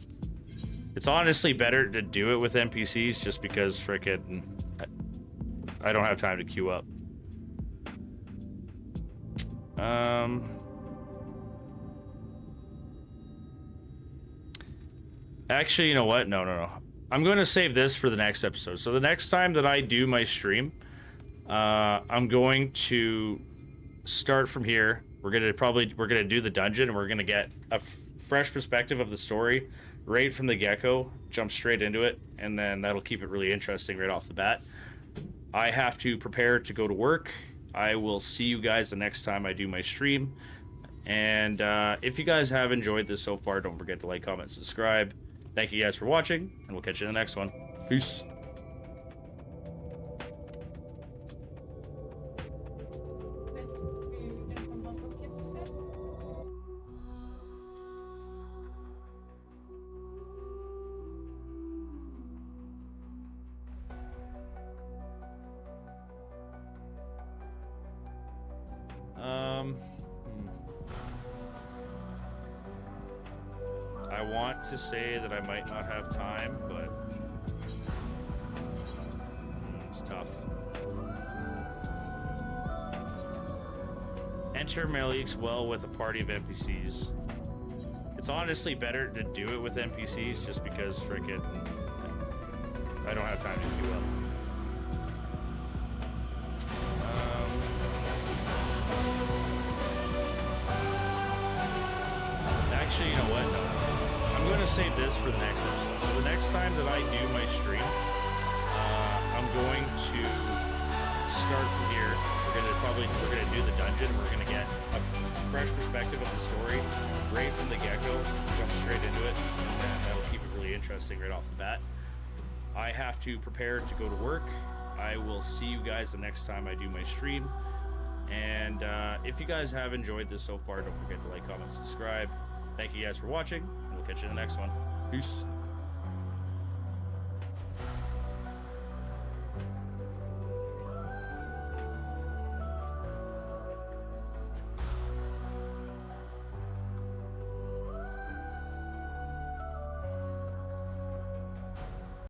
It's honestly better to do it with NPCs just because frickin' I don't have time to queue up. Actually, you know what? No. I'm going to save this for the next episode. So the next time that I do my stream, I'm going to start from here. We're gonna do the dungeon, and we're gonna get a fresh perspective of the story right from the get-go, jump straight into it, and then that'll keep it really interesting right off the bat. I have to prepare to go to work. I will see you guys the next time I do my stream. And if you guys have enjoyed this so far, don't forget to like, comment, subscribe. Thank you guys for watching, and we'll catch you in the next one. Peace. I want to say that I might not have time, but it's tough. Enter Malik's well with a party of NPCs. It's honestly better to do it with NPCs just because frickin' I don't have time to queue up. Actually, you know what? I'm going to save this for the next episode. So the next time that I do my stream, I'm going to start from here. We're gonna do the dungeon. We're gonna get a fresh perspective of the story right from the get-go. Jump straight into it, and that'll keep it really interesting right off the bat. I have to prepare to go to work. I will see you guys the next time I do my stream. And if you guys have enjoyed this so far, don't forget to like, comment, subscribe. Thank you guys for watching, and we'll catch you in the next one. Peace.